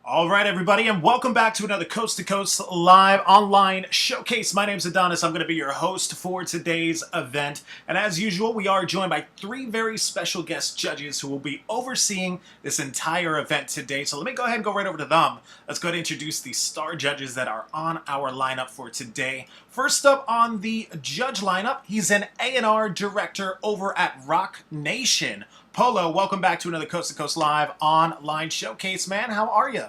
All right, everybody, and welcome back to another Coast to Coast live online showcase. My name's Adonis. I'm going to be your host for today's event. And as usual, we are joined by three very special guest judges who will be overseeing this entire event today. So let me go ahead and go right over to them. Let's go ahead and introduce the star judges that are on our lineup for today. First up on the judge lineup, he's an A&R director over at Rock Nation. Polo, welcome back to another Coast to Coast Live online showcase, man. How are you?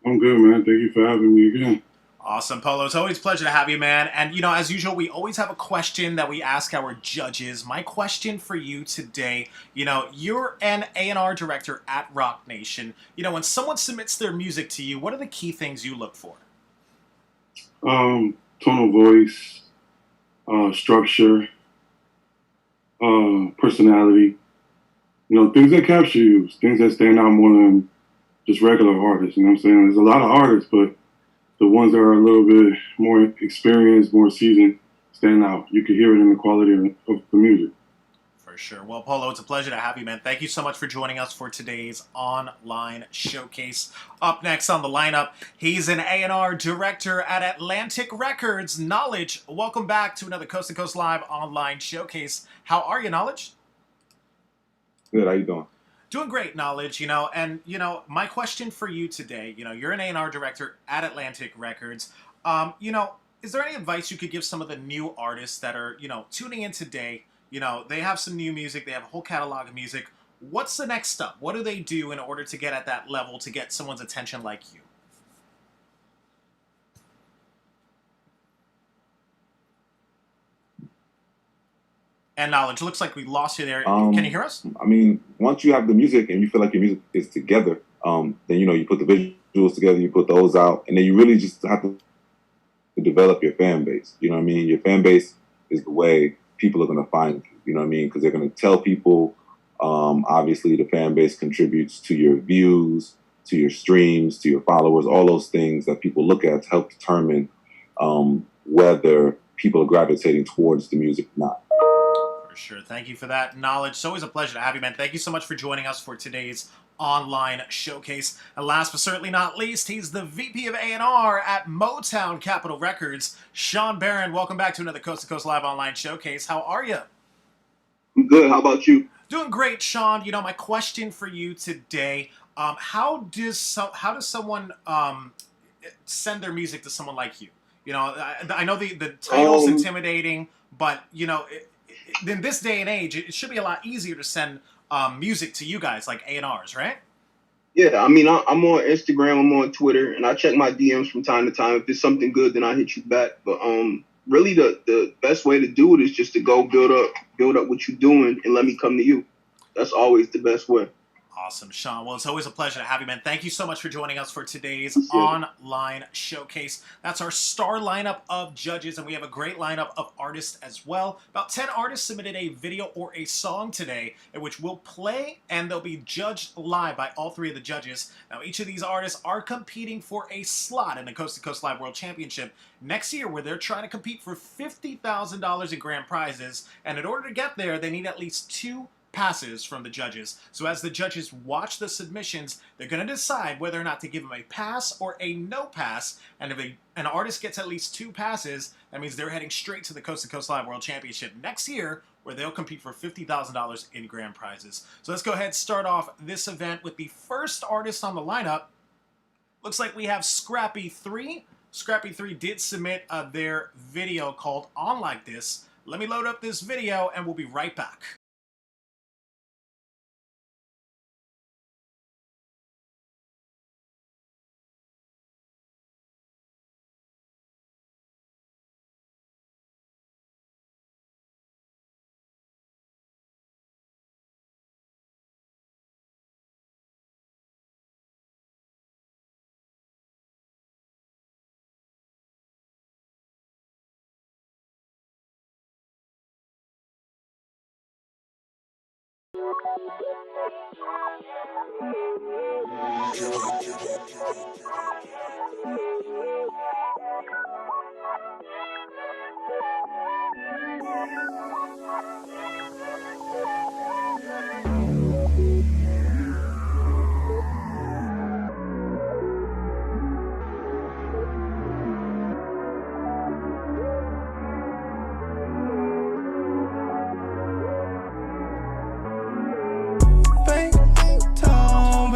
I'm good, man. Thank you for having me again. Awesome, Polo. It's always a pleasure to have you, man. And, as usual, we always have a question that we ask our judges. My question for you today, you're an A&R director at Rock Nation. When someone submits their music to you, what are the key things you look for? Tone of voice, structure, personality. Things that capture you, things that stand out more than just regular artists. You know what I'm saying? There's a lot of artists, but the ones that are a little bit more experienced, more seasoned, stand out. You can hear it in the quality of the music. For sure. Well, Polo, it's a pleasure to have you, man. Thank you so much for joining us for today's online showcase. Up next on the lineup, he's an A&R director at Atlantic Records, Knowledge. Welcome back to another Coast to Coast Live online showcase. How are you, Knowledge? Good. How you doing? Doing great, Knowledge, and, my question for you today, you're an A&R director at Atlantic Records. Is there any advice you could give some of the new artists that are, tuning in today? They have some new music, they have a whole catalog of music. What's the next step? What do they do in order to get at that level to get someone's attention like you? And Knowledge, looks like we lost you there. Can you hear us? Once you have the music and you feel like your music is together, then you put the visuals together, you put those out, and then you really just have to develop your fan base. You know what I mean? Your fan base is the way people are going to find you. You know what I mean? Because they're going to tell people. Obviously, the fan base contributes to your views, to your streams, to your followers, all those things that people look at to help determine whether people are gravitating towards the music or not. Sure. Thank you for that, Knowledge. It's always a pleasure to have you, man. Thank you so much for joining us for today's online showcase. And last but certainly not least, he's the VP of A&R at Motown Capitol Records, SHAWN. Welcome back to another Coast to Coast Live online showcase. How are you? I'm good. How about you? Doing great, Sean. My question for you today, how does someone send their music to someone like you? I know the title's intimidating, but, in this day and age, it should be a lot easier to send music to you guys like A&Rs, right? Yeah, I'm on Instagram, I'm on Twitter, and I check my DMs from time to time. If there's something good, then I hit you back. But really, the best way to do it is just to go build up what you're doing, and let me come to you. That's always the best way. Awesome, Sean. Well, it's always a pleasure to have you, man. Thank you so much for joining us for today's online showcase. That's our star lineup of judges, and we have a great lineup of artists as well. About 10 artists submitted a video or a song today, in which we'll play, and they'll be judged live by all three of the judges. Now, each of these artists are competing for a slot in the Coast to Coast Live World Championship next year, where they're trying to compete for $50,000 in grand prizes. And in order to get there, they need at least 2 passes from the judges. So as the judges watch the submissions, they're going to decide whether or not to give them a pass or a no pass. And if an artist gets at least 2 passes, that means they're heading straight to the Coast to Coast Live World Championship next year, where they'll compete for $50,000 in grand prizes. So let's go ahead and start off this event with the first artist on the lineup. Looks like we have Scrappy 3. Scrappy 3 did submit their video called On Like This. Let me load up this video and we'll be right back.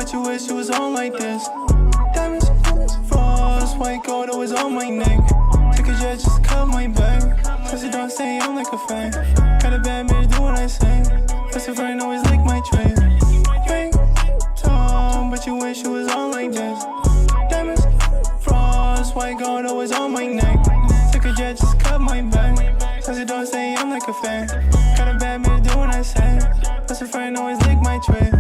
but you wish it was on like this. Diamonds, frost, white gold, always on my neck. Took a jet, just cut my back. Plus it don't say I'm like a fan. Got a bad bitch, do what I say. Plus a friend always lick my tray. Bang, Tom, but you wish it was on like this. Diamonds, frost, white gold, always on my neck. Took a jet, just cut my back. Plus it don't say I'm like a fan. Got a bad bitch, do what I say. Plus a friend always lick my tray.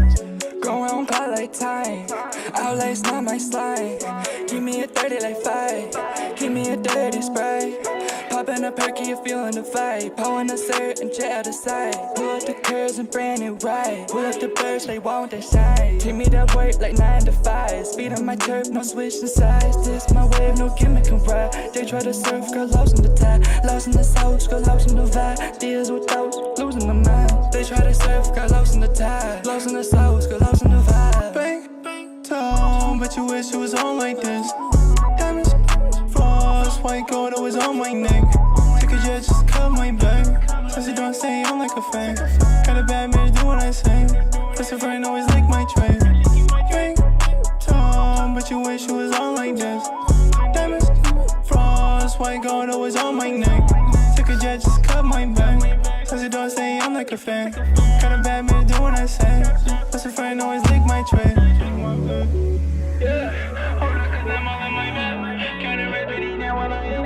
Go around God like time. Out late, not my slide. Give me a 30 like 5. Give me a dirty Sprite. Poppin' a perky, you feelin' the vibe. Pouring a cert and jet out the side. Pull up the curves and brand it right. Pull up the birds, they want that shine. Take me that work like 9 to 5. Speed on my turf, no switching sides. This my wave, no gimmick can ride. They try to surf, girl, lost in the tide. Lost in the south, girl, lost in the vibe. Deals with those, losing my mind. They try to surf, girl, lost in the tide. Lost in the south, girl, lost in the vibe. Bang, Tom, but you wish it was on like this. Diamonds, frost, white gold, always on my neck. Took a jet, just cut my back. Plus it don't say I'm like a fan. Got a bad bitch, do what I say. Plus a friend always lick my tray. Bang, Tom, but you wish it was on like this. Diamonds, frost, white gold, always on my neck. Took a jet, just cut my back. Plus it don't say I'm like a fan. Got a bad bitch, do what I say. Plus a friend always lick my tray. Yeah, hold on, cause I'm all in my bed. Counting red, but now when I am.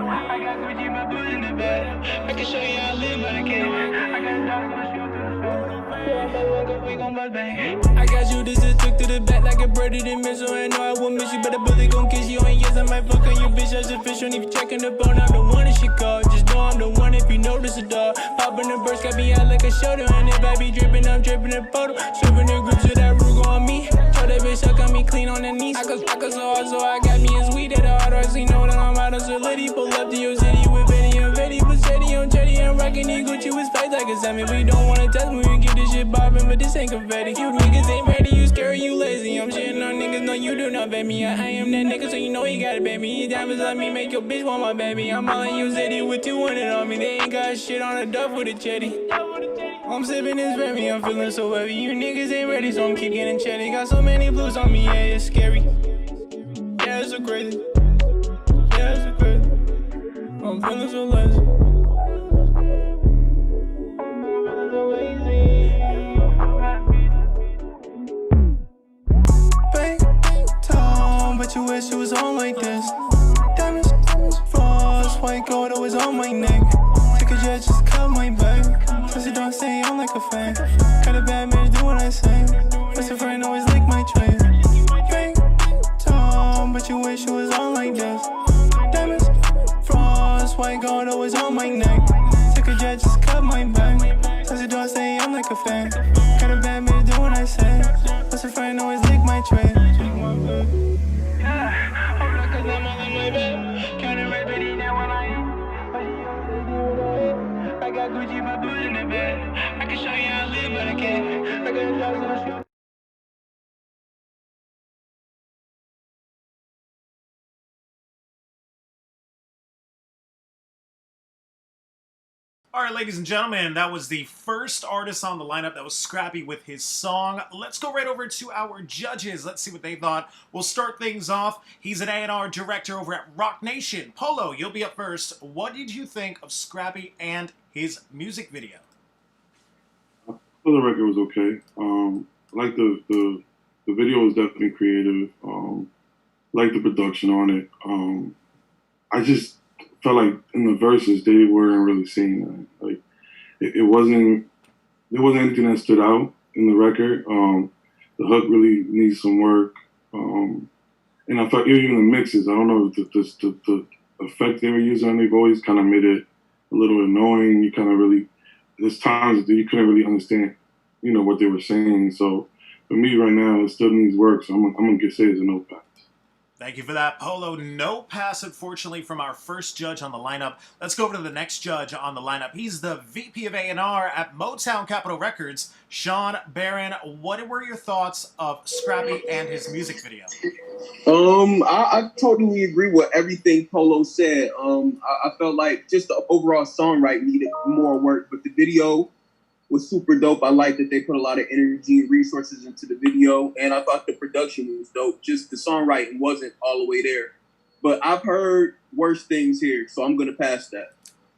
I got Gucci, my boots in the bed. I can show you how I live, but I can't. I got a dog, so shoot through the phone. We gon' bust bang. I got you, this is took to the back like a birdie, didn't miss, so I know I won't miss you. But a bully gon' kiss you, and yes, I might fuck on you, bitch. I just fish, don't even checking the bone. I'm the one that she called. Just know I'm the one if you notice a dog. Poppin' the burst, got me out like a shoulder. And if I be drippin', I'm drippin' a photo. Serving the grips with that Rugo on me. Try that bitch, suck on me clean on the knees. I go so hard, so I got me a sweet at the hard. So you know that I'm out of solidity. Pull up to your city with Betty and Betty. But Chetty on Chetty and rockin' these Gucci with spice like a salmon. We don't wanna test me, we get this shit bobbin', but this ain't confetti. You niggas ain't ready, you scary, you lazy. I'm shitting on niggas, no, you do not bet me. I am that nigga, so you know you gotta bet me. Diamonds on me, make your bitch want my baby. I'm all in your city with 200 on me. They ain't got shit on the duff with a Chetty. I'm sipping this Remy, I'm feeling so heavy. You niggas ain't ready, so I'm keep getting Chetty. Got so many blues on me, yeah, it's scary. Yeah, it's so crazy. Yeah, it's so crazy. I'm feeling so lazy. Bang, Tom, but you wish it was on like this. Diamonds, frost, white gold, always on my neck. Took a jet, just cut my back. Plus it don't say I'm like a fan. Got a bad bitch, do what I say. Plus a friend always lick my tray. Bang, Tom, but you wish it was on like this. Diamonds, frost, white gold, always on my neck. Took a jet, just cut my back. Plus it don't say I'm like a fan. Got a bad bitch, do what I say. Plus a friend always lick my tray. Yeah, hold on, cause I'm all in my bed. Counting red, but now when I am. I got Gucci, my boots in the bed. I can show you how I live, but I can't. I got a dog, so shoot. All right, ladies and gentlemen, that was the first artist on the lineup that was Scrappy with his song. Let's go right over to our judges. Let's see what they thought. We'll start things off. He's an A&R director over at Rock Nation. Polo, you'll be up first. What did you think of Scrappy and his music video? For the record, was okay. I like the video was definitely creative. Like the production on it. I just felt like in the verses they weren't really saying that. Like it wasn't anything that stood out in the record. The hook really needs some work. And I thought even the mixes, I don't know, the effect they were using on their voice kind of made it a little annoying. You kind of really, there's times that you couldn't really understand, what they were saying. So for me right now, it still needs work. So I'm gonna say it's a no pass. Thank you for that, Polo. No pass, unfortunately, from our first judge on the lineup. Let's go over to the next judge on the lineup. He's the VP of A&R at Motown Capitol Records, SHAWN. BARRON, what were your thoughts of Scrappy and his music video? I totally agree with everything Polo said. I felt like just the overall songwriting needed more work, but the video was super dope. I like that they put a lot of energy and resources into the video, and I thought the production was dope. Just the songwriting wasn't all the way there. But I've heard worse things here, so I'm going to pass that.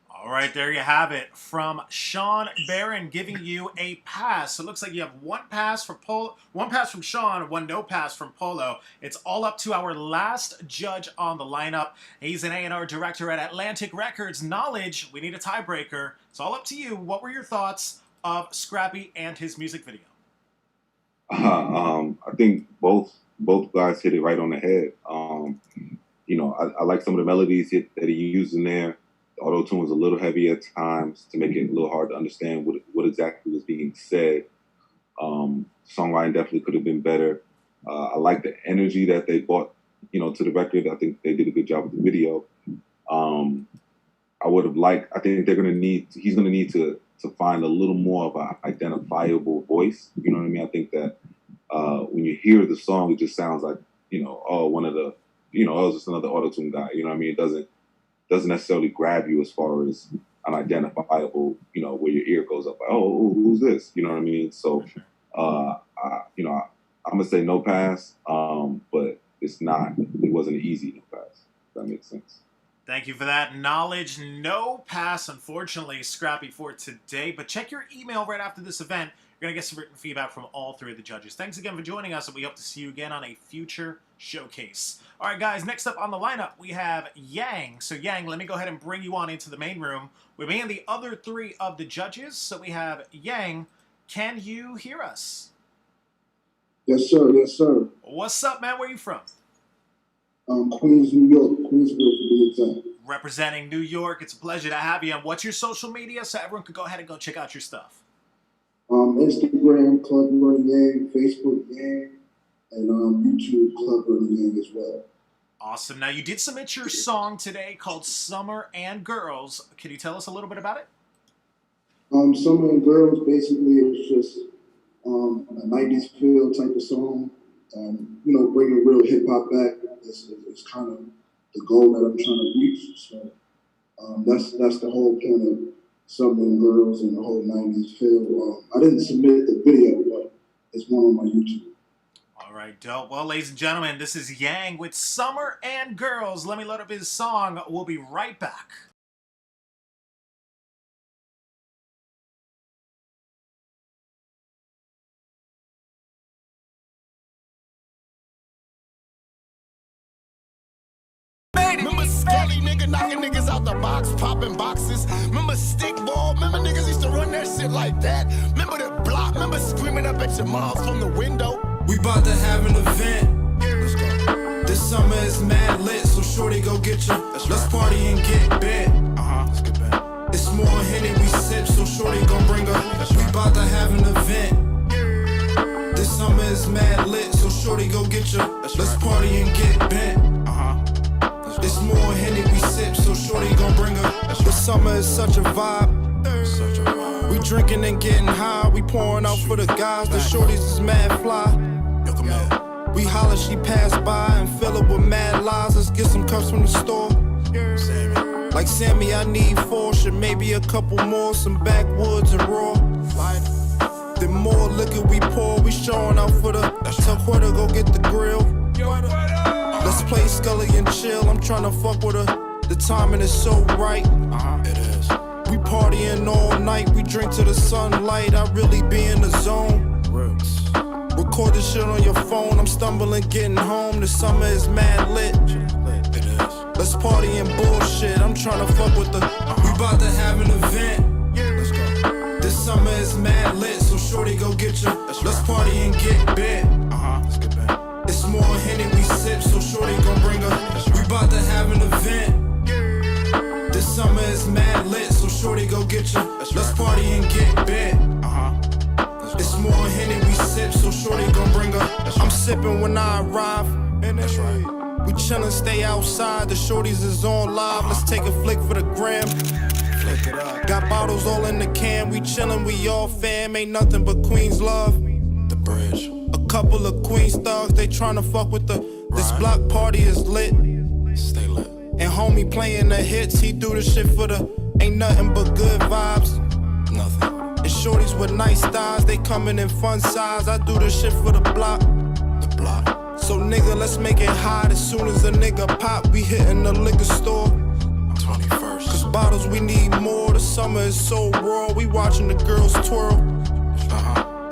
All right, there you have it. From Sean Barron giving you a pass. So it looks like you have one pass for Polo, one pass from Sean, one no pass from Polo. It's all up to our last judge on the lineup. He's an A&R director at Atlantic Records. Knowledge, we need a tiebreaker. It's all up to you. What were your thoughts of Scrappy and his music video? I think both guys hit it right on the head. You know, I like some of the melodies that he used in there. The auto-tune was a little heavy at times to make it a little hard to understand what exactly was being said. Songwriting definitely could have been better. I like the energy that they brought, you know, to the record. I think they did a good job with the video. I think he's going to need to find a little more of an identifiable voice. You know what I mean? I think that when you hear the song, it just sounds like, you know, it's just another auto-tune guy. You know what I mean? It doesn't necessarily grab you as far as an identifiable, you know, where your ear goes up, like, oh, who's this? You know what I mean? So, I'm going to say no pass, but it wasn't an easy no pass, if that makes sense. Thank you for that. Knowledge, no pass, unfortunately, Scrappy, for today. But check your email right after this event. You're going to get some written feedback from all three of the judges. Thanks again for joining us, and we hope to see you again on a future showcase. All right, guys, next up on the lineup, we have Yang. So, Yang, let me go ahead and bring you on into the main room. We're being the other three of the judges. So we have Yang. Can you hear us? Yes, sir. Yes, sir. What's up, man? Where are you from? Queens, New York. Queensboro, to be exact. Representing New York. It's a pleasure to have you. And what's your social media so everyone can go ahead and go check out your stuff? Instagram, Club Running Yang, Facebook Yang, and YouTube, Club Running Yang as well. Awesome. Now, you did submit your song today called Summer and Girls. Can you tell us a little bit about it? Summer and Girls, basically, it was just a 90s feel type of song. You know, bringing real hip-hop back is kind of the goal that I'm trying to reach. So that's the whole point of Summer and Girls and the whole 90s feel. I didn't submit the video, but it's one on my YouTube. All right, dope. Well, ladies and gentlemen, this is Yang with Summer and Girls. Let me load up his song. We'll be right back. Remember Skelly nigga knocking niggas out the box, popping boxes. Remember Stickball, remember niggas used to run that shit like that. Remember the block, remember screaming up at your moms from the window. We bout to have an event. Let's go. This summer is mad lit, so shorty go get you. Let's party and get bit. Let's get bit. It's more Henny we sip, so shorty gon' bring her. We bout to have an event. This summer is mad lit, so shorty go get you. Let's party and get bent. It's more Henny we sip, so shorty gon' bring her. The summer is such a vibe. We drinking and getting high. We pouring out for the guys. The shorties is mad fly. We holler, she pass by and fill it with mad lies. Let's get some cups from the store. Like Sammy, I need 4. Should maybe a couple more. Some backwoods and raw. The more liquor we pour, we showing out for the. Tell Quetta go get the grill. Let's play Scully and chill. I'm tryna fuck with her. The timing is so right. It is. We partying all night. We drink to the sunlight. I really be in the zone. Roots. Record this shit on your phone. I'm stumbling, getting home. The summer is mad lit. It is. Let's party and bullshit. I'm tryna fuck with the. We bout to have an event. Let's go. This summer is mad lit, so shorty go get you. Let's party and get bit. Let's get bit. It's more Henny we sip, so shorty gon' bring her. We bout to have an event. This summer is mad lit, so shorty go get you. Let's party and get bit. It's more Henny we sip, so shorty gon' bring her. I'm sipping when I arrive. And that's right. We chillin', stay outside. The shorties is on live. Let's take a flick for the gram. Flick it up. Got bottles all in the can. We chillin', we all fam. Ain't nothing but Queens love. The bridge. Couple of Queens thugs, they tryna fuck with the. This block party is lit. Stay lit. And homie playing the hits, he do the shit for the. Ain't nothing but good vibes. Nothing. And shorties with nice thighs, they coming in fun size. I do the shit for the block. The block. So nigga, let's make it hot. As soon as a nigga pop, we hitting the liquor store. 21st. Cause bottles, we need more. The summer is so raw. We watching the girls twirl.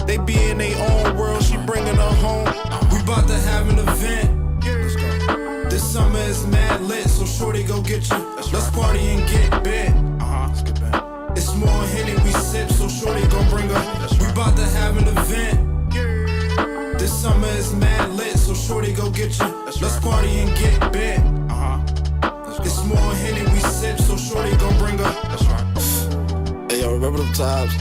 They be in their own world. She bringing her home. We about to have an event. This summer is mad lit, so shorty go get you. Let's party and get bit. It's more Henny we sip, so shorty gon' bring her. We bout to have an event. This summer is mad lit, so shorty go get you. Let's party and get bit. It's more Henny we sip, so shorty gon' bring her. Hey, yo, remember them times?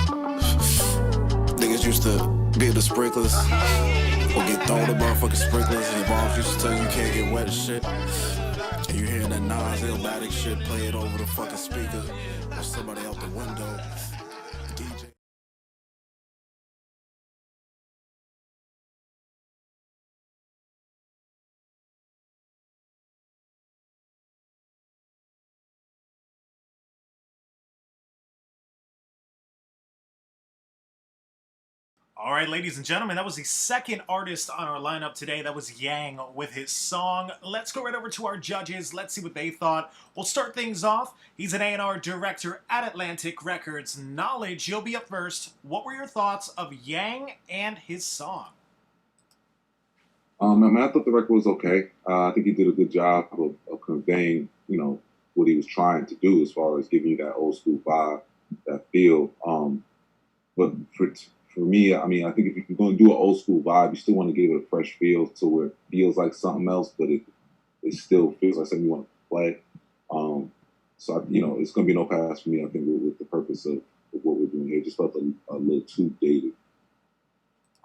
Niggas used to be in the sprinklers or get thrown in motherfucking sprinklers, and your moms used to tell you you can't get wet and shit. And you hearing that Nas Illmatic shit playing over the fucking speaker or somebody out the window. DJ. All right, ladies and gentlemen, that was the second artist on our lineup today. That was Yang with his song. Let's go right over to our judges. Let's see what they thought. We'll start things off. He's an A&R director at Atlantic Records. Knowledge, you'll be up first. What were your thoughts of Yang and his song? I mean, I thought the record was okay. I think he did a good job of conveying, you know, what he was trying to do as far as giving you that old school vibe, that feel. But for me, I mean, I think if you're going to do an old school vibe, you still want to give it a fresh feel to where it feels like something else, but it still feels like something you want to play. So, you know, it's going to be no pass for me, I think, with the purpose of what we're doing here. It just felt a little too dated.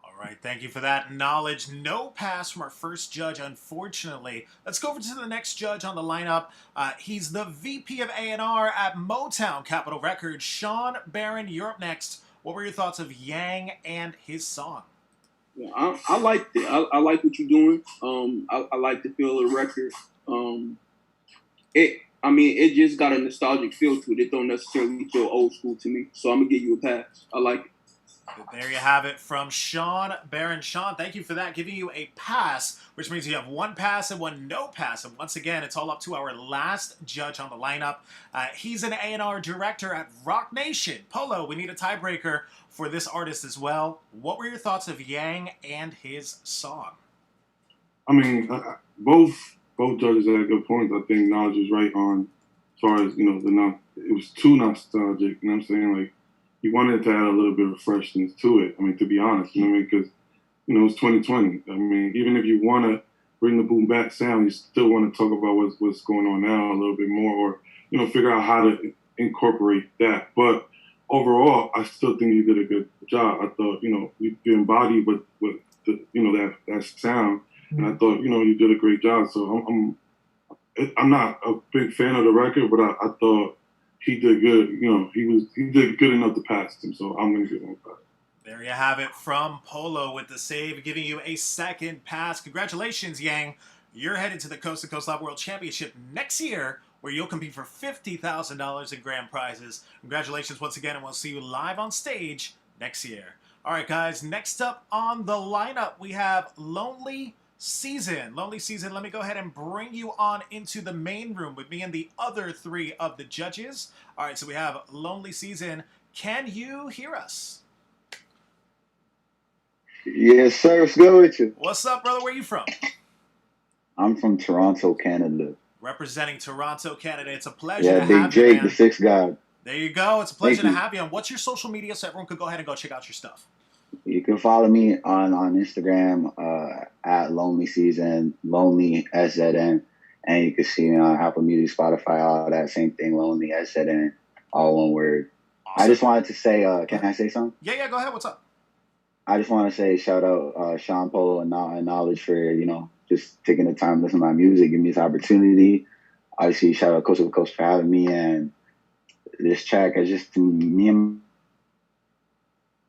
All right, thank you for that. Knowledge. No pass from our first judge, unfortunately. Let's go over to the next judge on the lineup. He's the VP of A&R at Motown Capitol Records. SHAWN, BARRON, you're up next. What were your thoughts of Yang and his song? Yeah, I liked it. I like what you're doing. I like the feel of the record. It just got a nostalgic feel to it. It don't necessarily feel old school to me. So I'm gonna give you a pass. I like it. There you have it from SHAWN, BARRON. SHAWN, thank you for that. Giving you a pass, which means you have one pass and one no pass. And once again, it's all up to our last judge on the lineup. He's an A&R director at Rock Nation. Polo, we need a tiebreaker for this artist as well. What were your thoughts of Yang and his song? I mean, both judges had good points. I think Knowledge is right on as far as, you know, it was too nostalgic. You know what I'm saying? Like, he wanted to add a little bit of freshness to it. I mean, to be honest, you know what I mean? Because, you know, it's 2020. I mean, even if you want to bring the boom back sound, you still want to talk about what's going on now a little bit more, or, you know, figure out how to incorporate that. But overall, I still think you did a good job. I thought, you know, you embodied with the, you know, that sound, and I thought, you know, you did a great job. So I'm not a big fan of the record, but I thought he did good. You know, he did good enough to pass him, so I'm going to give him a pass. There you have it from Polo with the save, giving you a second pass. Congratulations, Yang. You're headed to the Coast to Coast Live World Championship next year, where you'll compete for $50,000 in grand prizes. Congratulations once again, and we'll see you live on stage next year. All right, guys, next up on the lineup, we have Lonely Season. Lonely Season, let me go ahead and bring you on into the main room with me and the other three of the judges. All right, so we have Lonely Season. Can you hear us? Yes, sir. What's good with you? What's up, brother? Where are you from? I'm from Toronto, Canada. Representing Toronto, Canada. It's a pleasure Yeah, to Big have you, Jake, man. the sixth guy. There you go. It's a pleasure Thank to you. have you. And what's your social media so everyone could go ahead and go check out your stuff? You can follow me on Instagram at Lonely Season, Lonely SZN, and you can see me on Apple Music, Spotify, all that same thing, Lonely SZN, all one word. Awesome. I just wanted to say, can I say something? Yeah, go ahead. What's up? I just want to say shout out Sean Polo and Knowledge for, you know, just taking the time to listen to my music, give me this opportunity. Obviously, shout out Coast to Coast for having me, and this track is just me and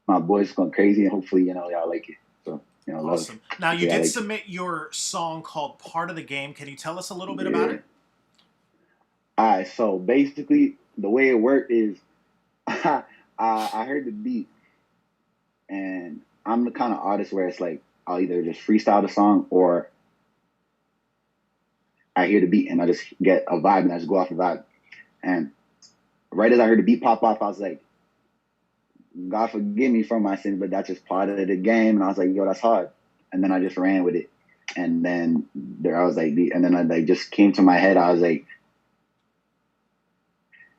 my boys going crazy, and hopefully, you know, y'all like it. So, you know, Awesome. love. Now, you Yeah, did like submit your song called Part of the Game. Can you tell us a little bit about it? All right, so basically, the way it worked is I heard the beat, And I'm the kind of artist where it's like I'll either just freestyle the song or I hear the beat and I just get a vibe and I just go off the vibe. And right as I heard the beat pop off, I was like, God forgive me for my sins, but that's just part of the game. And I was like, yo, that's hard. And then I just ran with it. And then I was like, and then I like just came to my head. I was like,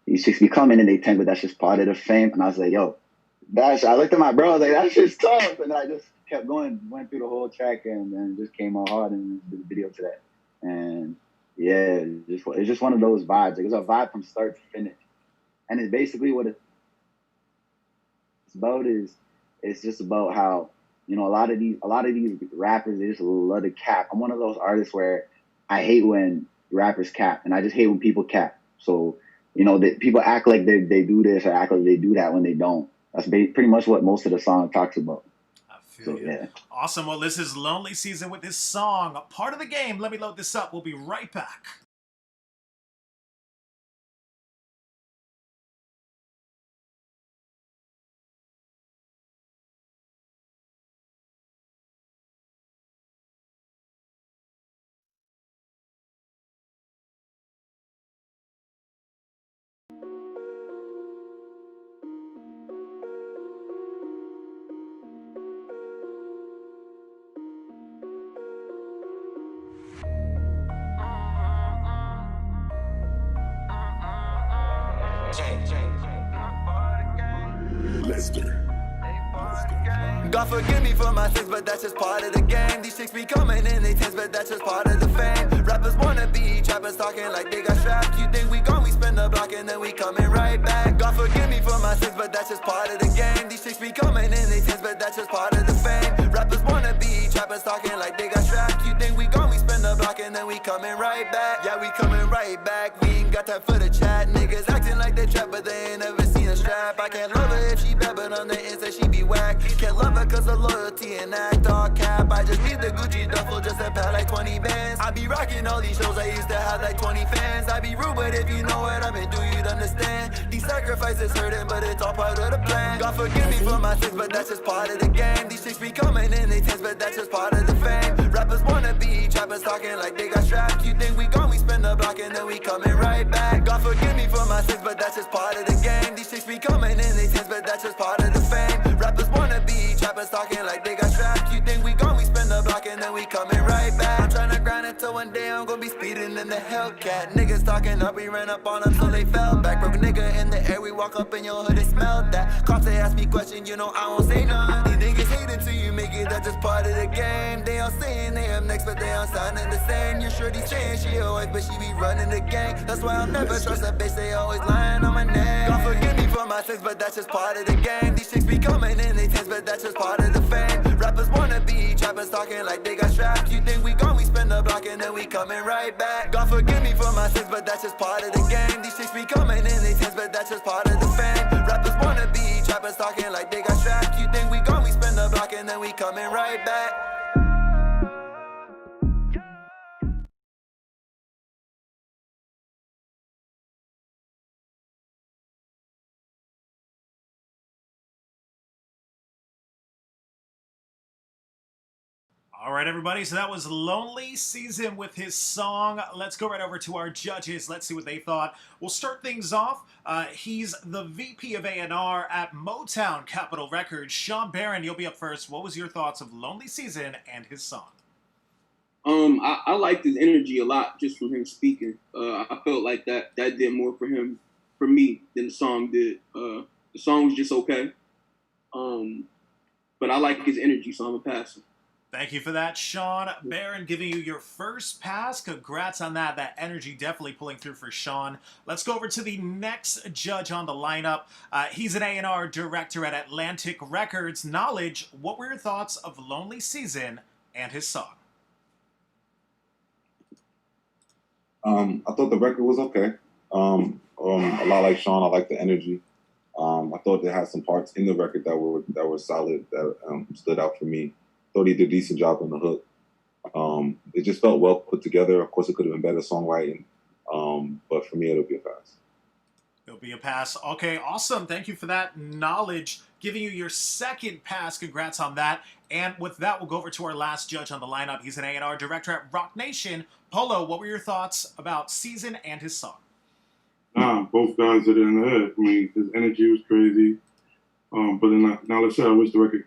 these chicks be coming and they tank, but that's just part of the fame. And I was like, yo, I looked at my bro, I was like, that's just tough. And then I just kept going, went through the whole track and then just came out hard and did the video to that. And yeah, it's just one of those vibes. Like, it's a vibe from start to finish. And it's basically what it's about it's just about how, you know, a lot of these rappers, they just love to cap. I'm one of those artists where I hate when rappers cap, and I just hate when people cap. So, you know, that people act like they do this or act like they do that when they don't. That's pretty much what most of the song talks about. I feel you. Yeah. Awesome. Well, this is Lonely Season with this song, part of the game. Let me load this up. We'll be right back. God forgive me for my sins, but that's just part of the game. These chicks be coming in they tens, but that's just part of the fame. Rappers wanna be trappers talking like they got strapped. You think we gone, we spend the block and then we coming right back. God forgive me for my sins, but that's just part of the game. These chicks be coming in they tens, but that's just part of the fame. Rappers wanna be trappers talking like they got strapped. You think we gone, we spend the block and then we coming right back. Yeah, we coming right back. We ain't got time for the chat. Niggas acting like they trap, but they ain't never seen a strap. I can't love her if she bad, but on the inside she be whack. Can't love her cause of loyalty and act all cap. I just need the Gucci duffel just to pay like 20 bands. I be rocking all these shows, I used to have like 20 fans. I be rude, but if you know what I'm into, you'd understand. These sacrifices hurting, but it's all part of the plan. God forgive me for my sins, but that's just part of the game. These chicks be coming in they tens, but that's just part of the fame. Rappers wanna be trappers talking like they got strapped. You think we gone, we spend the block and then we coming right back. God forgive me for my sins, but that's just part of the game. These chicks be coming in they tens, but that's just part of the fame. Rappers wanna be trappers talking like they got strapped. You think we gone, we spend the block and then we coming right back. I'm tryna grind until one day I'm gonna be speeding in the Hellcat. Niggas talking up, we ran up on them till they fell back. Broke nigga in the air, we walk up in your hood and smell that. Cops they ask me questions, you know I won't say none. These niggas hate until you make it, that's just part of the game. They all saying they up next, but they all sounding the same. You're sure they saying she a wife, but she be running the gang. That's why I'll never trust a bitch, they always lying on my name. God forgive me for my sins, but that's just part of the game. These chicks be coming in they tens, but that's just part of the fame. Rappers wanna be trappers talking like they got strapped. You think we gone, we spend the block and then we coming right back. God forgive me for my sins, but that's just part of the game. These chicks be coming in they tens, but that's just part of the fame. Rappers wanna be trappers talking like they got strapped. You think we gone, we spend the block and then we coming right back. All right, everybody, so that was Lonely Season with his song. Let's go right over to our judges. Let's see what they thought. We'll start things off. He's the VP of A&R at Motown Capitol Records. Sean Barron, you'll be up first. What was your thoughts of Lonely Season and his song? I liked his energy a lot just from him speaking. I felt like that did more for me than the song did. The song was just okay. But I like his energy, so I'm a passer. Thank you for that, Sean Barron, giving you your first pass. Congrats on that. That energy definitely pulling through for Sean. Let's go over to the next judge on the lineup. He's an A&R director at Atlantic Records. Knowledge, what were your thoughts of Lonely Season and his song? I thought the record was okay. A lot like Sean, I like the energy. I thought they had some parts in the record that were solid, that stood out for me. Thought he did a decent job on the hook. It just felt well put together. Of course, it could have been better songwriting, but for me, it'll be a pass. It'll be a pass. Okay, awesome. Thank you for that knowledge. giving you your second pass. Congrats on that. And with that, we'll go over to our last judge on the lineup. He's an A&R director at Rock Nation. Polo, what were your thoughts about Season and his song? Both guys hit it in the head. I mean, his energy was crazy. But then, now let's say I wish the record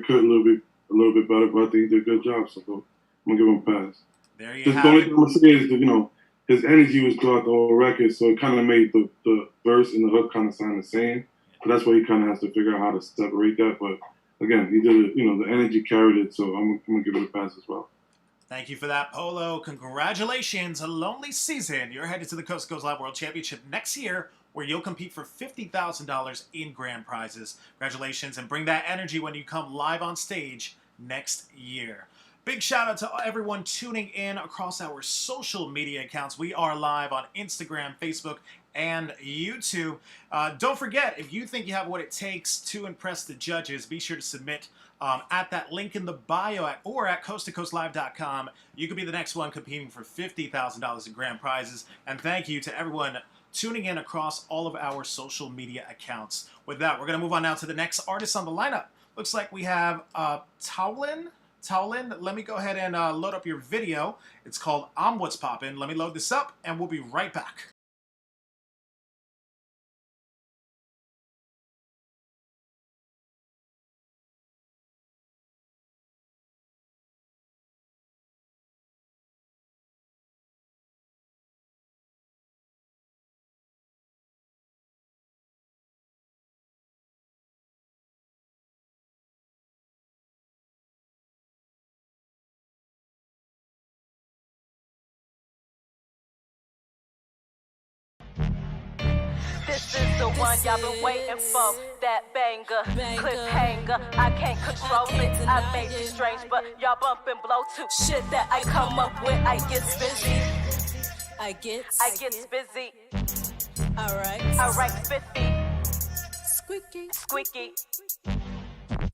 could a little bit better, but I think he did a good job. So I'm gonna give him a pass. There you Just have the only it. thing I'm gonna say is that, you know, his energy was throughout the whole record, so it kind of made the verse and the hook kind of sound the same. But that's why he kind of has to figure out how to separate that. But again, he did it. You know, the energy carried it, so I'm gonna give it a pass as well. Thank you for that, Polo. Congratulations, a lonely season. You're headed to the Coast to Coast Live World Championship next year, where you'll compete for $50,000 in grand prizes. Congratulations, and bring that energy when you come live on stage next year. Big shout out to everyone tuning in across our social media accounts. We are live on Instagram, Facebook, and YouTube. Don't forget, if you think you have what it takes to impress the judges, be sure to submit at that link in the bio or at coasttocoastlive.com. You could be the next one competing for $50,000 in grand prizes. And thank you to everyone tuning in across all of our social media accounts. With that, we're going to move on now to the next artist on the lineup. Looks like we have Towlin, let me go ahead and load up your video. It's called I'm What's Poppin'. Let me load this up, and we'll be right back. This is the one y'all been waiting for, that banger, cliffhanger. I can't control it, I may be strange, but y'all bump and blow too. Shit that I come up with, I get busy. I get busy. Alright, 50. Squeaky.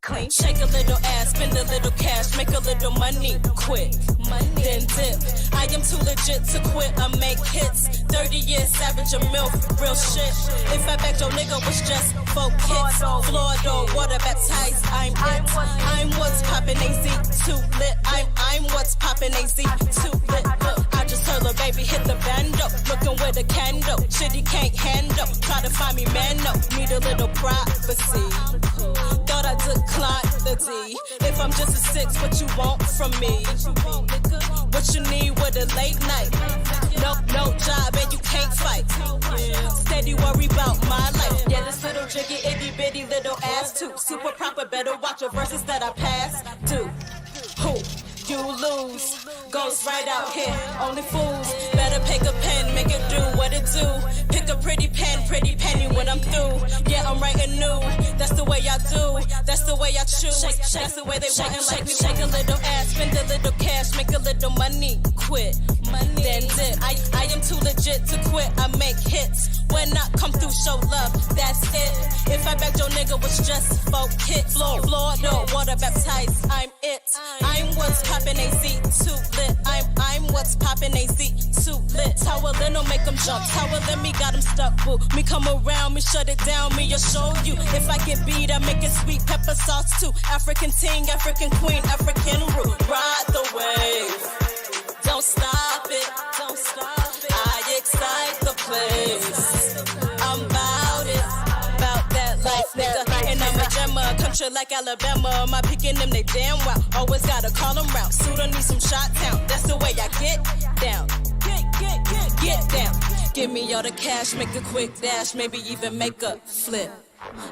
Clean. Shake a little ass, spend a little cash, make a little money, quit, then dip. I am too legit to quit, I make hits. 30 years savage, a milk, real shit. If I back your nigga was just folk hits, Florida, water baptized, I'm it. I'm what's poppin', AZ, too lit. I'm what's poppin', AZ, too lit. Look, I just heard a baby hit the bando, looking with a candle. Shit he can't handle, try to find me man up, need a little privacy. Thought I declined the D. If I'm just a 6, what you want from me? What you need with a late night? No job and you can't fight. Steady worry about my life. Yeah, this little jiggy, itty bitty little ass too. Super proper, better watch your verses that I pass. Do who? You lose, ghost right out here, only fools. Better pick a pen, make it do what it do. Pick a pretty penny when I'm through. Yeah, I'm writing new, that's the way I do. That's the way I choose, that's the way they want like me. Shake a little ass, spend a little cash, make a little money, quit, then dip. I am too legit to quit, I make hits. When I come through, show love, that's it. If I bet your nigga was just folk hits. Florida, water baptized, I'm it. I'm what's poppin', AZ, too lit. I'm what's poppin', AZ, too lit. Tower Lino make them jump, Tower Lin me got them stuck, boo. Me come around, me shut it down, me I'll show you. If I get beat, I make it sweet pepper sauce too. African ting, African queen, African root. Ride the wave, don't stop it, don't stop it. I excite the place. I'm bout it, bout that life, nigga. And I'm a gemma, country like Alabama. My picking them, they damn well. Always gotta call them round. Suda need some shot town. That's the way I get down. Get down. Give me all the cash, make a quick dash, maybe even make a flip.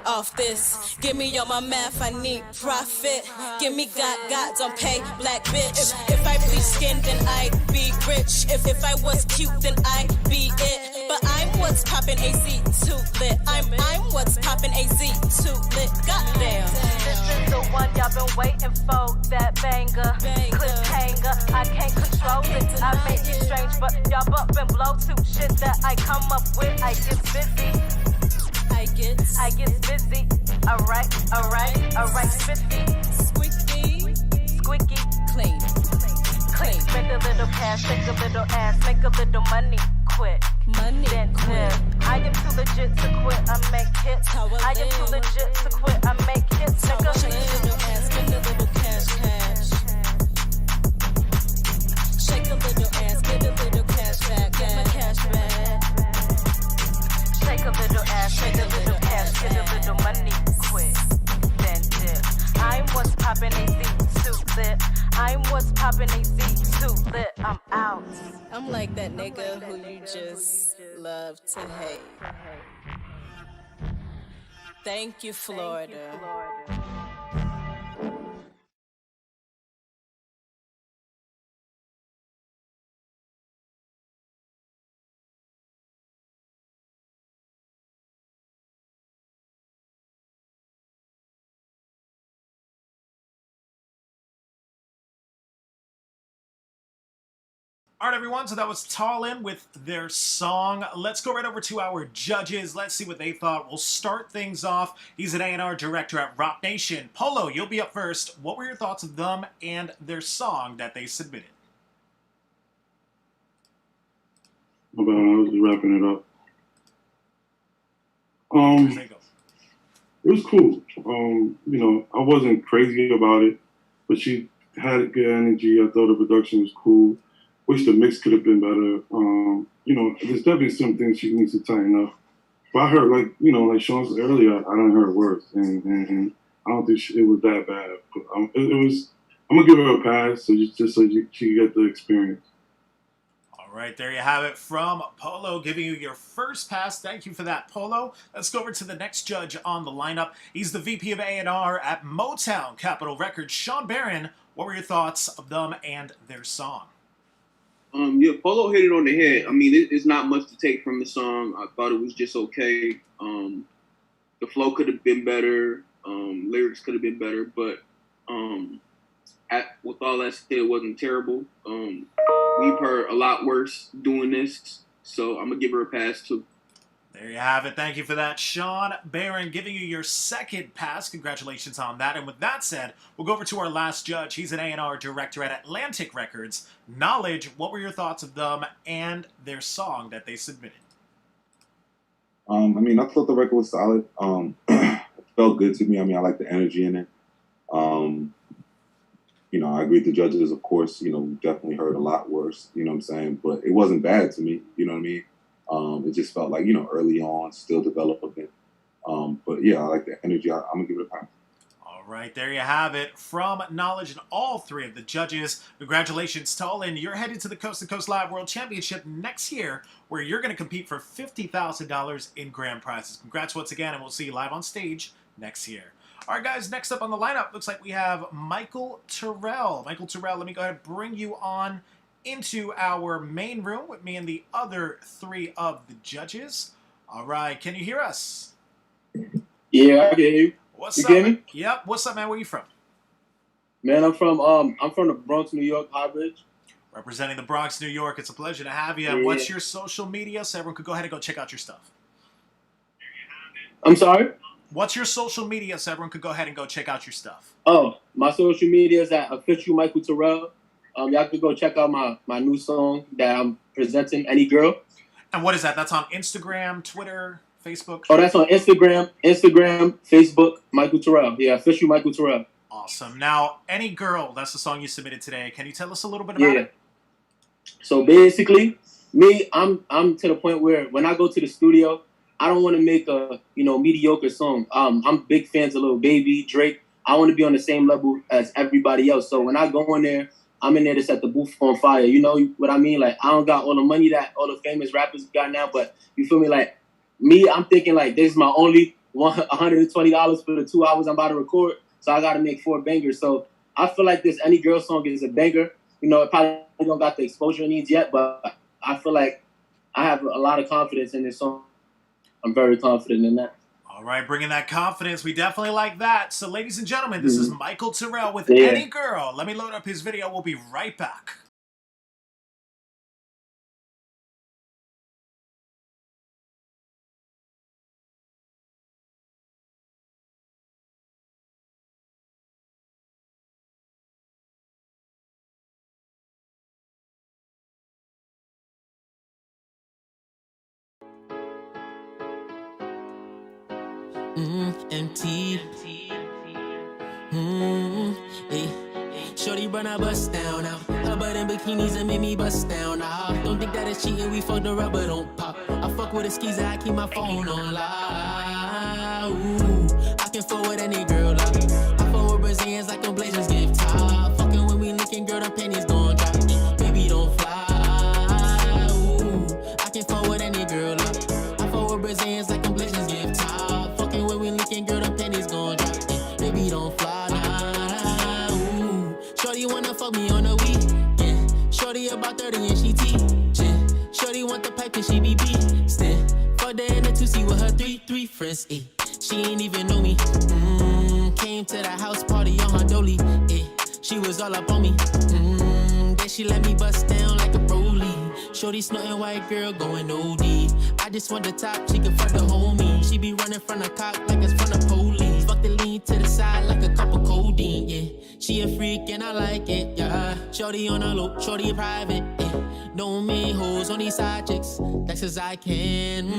Off this, give me all my math, I need profit. Give me God, don't pay black bitch. If I bleach skin, then I'd be rich. If I was cute, then I'd be it. But I'm what's poppin', AZ, too lit. I'm what's poppin', AZ, too lit. Goddamn. This is the one y'all been waiting for, that banger, cliffhanger. I can't control it, I may be strange, but y'all bump and blow too. Shit that I come up with, I get busy. I get busy. Alright, 50. Squeaky. Clean. clean. Make a little cash, shake a little ass, make a little money, quit. Money, then quit. I am too legit to quit, I make hits. I am too legit to quit, I make hits. Make a little ass, make a little cash, cash. Shake a little ass, get a little cash back, get my cash back. Shake a little ass, shake a little cash, get a little money, quit. Then dip. I'm what's poppin' AZ, suit lit. I'm what's poppin' AZ, suit lit. I'm out. I'm like that nigga who you just love to hate. Thank you, Florida. All right, everyone, so that was Tallinn with their song. Let's go right over to our judges. Let's see what they thought. We'll start things off. He's an A&R director at Rock Nation. Polo, you'll be up first. What were your thoughts of them and their song that they submitted? I was just wrapping it up. It was cool. I wasn't crazy about it, but she had good energy. I thought the production was cool. Wish the mix could have been better. There's definitely some things she needs to tighten up. But I heard, like Sean said earlier, I don't hear worse, and I don't think it was that bad. But it was. I'm gonna give her a pass, so just so she get the experience. All right, there you have it from Polo, giving you your first pass. Thank you for that, Polo. Let's go over to the next judge on the lineup. He's the VP of A&R at Motown Capitol Records, SHAWN Barron. What were your thoughts of them and their song? Polo hit it on the head. I mean, it's not much to take from the song. I thought it was just okay. The flow could have been better. Lyrics could have been better, but with all that said, it wasn't terrible. We've heard a lot worse doing this, so I'm gonna give her a pass too. There you have it. Thank you for that, SHAWN Barron, giving you your second pass. Congratulations on that. And with that said, we'll go over to our last judge. He's an A&R director at Atlantic Records. Knowledge, what were your thoughts of them and their song that they submitted? I thought the record was solid. It felt good to me. I like the energy in it. I agree with the judges, of course. We definitely heard a lot worse, you know what I'm saying? But it wasn't bad to me, you know what I mean? It just felt like, early on, still developing. But yeah, I like the energy. I'm going to give it a pass. All right, there you have it. From Knowledge and all three of the judges, congratulations, Tallinn. You're headed to the Coast to Coast Live World Championship next year, where you're going to compete for $50,000 in grand prizes. Congrats once again, and we'll see you live on stage next year. All right, guys, next up on the lineup, looks like we have Michael Terrell. Michael Terrell, let me go ahead and bring you on into our main room with me and the other three of the judges. All right, can you hear us? Yeah, I can hear you. What's you up? Get me? Yep. What's up, man? Where you from? Man, I'm from the Bronx, New York, High Bridge. Representing the Bronx, New York. It's a pleasure to have you. Yeah. What's your social media so everyone could go ahead and go check out your stuff? I'm sorry? What's your social media so everyone could go ahead and go check out your stuff? Oh, my social media is at official Michael Terrell. Y'all could go check out my new song that I'm presenting, Any Girl. And what is that? That's on Instagram, Twitter, Facebook? Oh, that's on Instagram, Facebook, Michael Terrell. Yeah, official Michael Terrell. Awesome. Now, Any Girl, that's the song you submitted today. Can you tell us a little bit about it? So basically, I'm to the point where when I go to the studio, I don't want to make a mediocre song. I'm big fans of Lil Baby, Drake. I want to be on the same level as everybody else. So when I go in there, I'm in there to set the booth on fire. You know what I mean? Like, I don't got all the money that all the famous rappers got now, but you feel me? Like, me, I'm thinking like this is my only $120 for the 2 hours I'm about to record. So I got to make 4 bangers. So I feel like this Any Girl song is a banger. It probably don't got the exposure it needs yet, but I feel like I have a lot of confidence in this song. I'm very confident in that. All right, bringing that confidence. We definitely like that. So, ladies and gentlemen, this is Michael Terrell with Any Girl. Let me load up his video. We'll be right back. MT. Hey. Shorty run her bust down now. Her butt in bikinis and made me bust down now. Don't think that it's cheating, we fucked her up, but don't pop. I fuck with a skis, I keep my phone on loud. Ooh, I can forward any girl up. I forward Brazilians like Blazers give top. Fucking when we licking, girl, the pennies gon' drop. Baby, don't fly. Ooh, I can forward any girl up. I forward Brazilians like Blazers give top. Fucking when we licking, girl, the pennies gon' drop. Baby, don't fly. Shorty wanna fuck me on the weekend. Shorty about 30 and she teaching. Shorty want the pipe and she be beastin'. Fucked her in the 2C with her three friends. Eh. She ain't even know me. Came to the house party on her dolly. Eh. She was all up on me. Then she let me bust down like a Broly. Shorty snorting white girl going OD. I just want the top, she can fuck the homie. She be running from the cop like it's from the police. Fuck the lean to the side like a cup of codeine, yeah. She a freak and I like it, yeah. Shorty on a low, shorty private, yeah. No main hoes, only side chicks. That's as I can.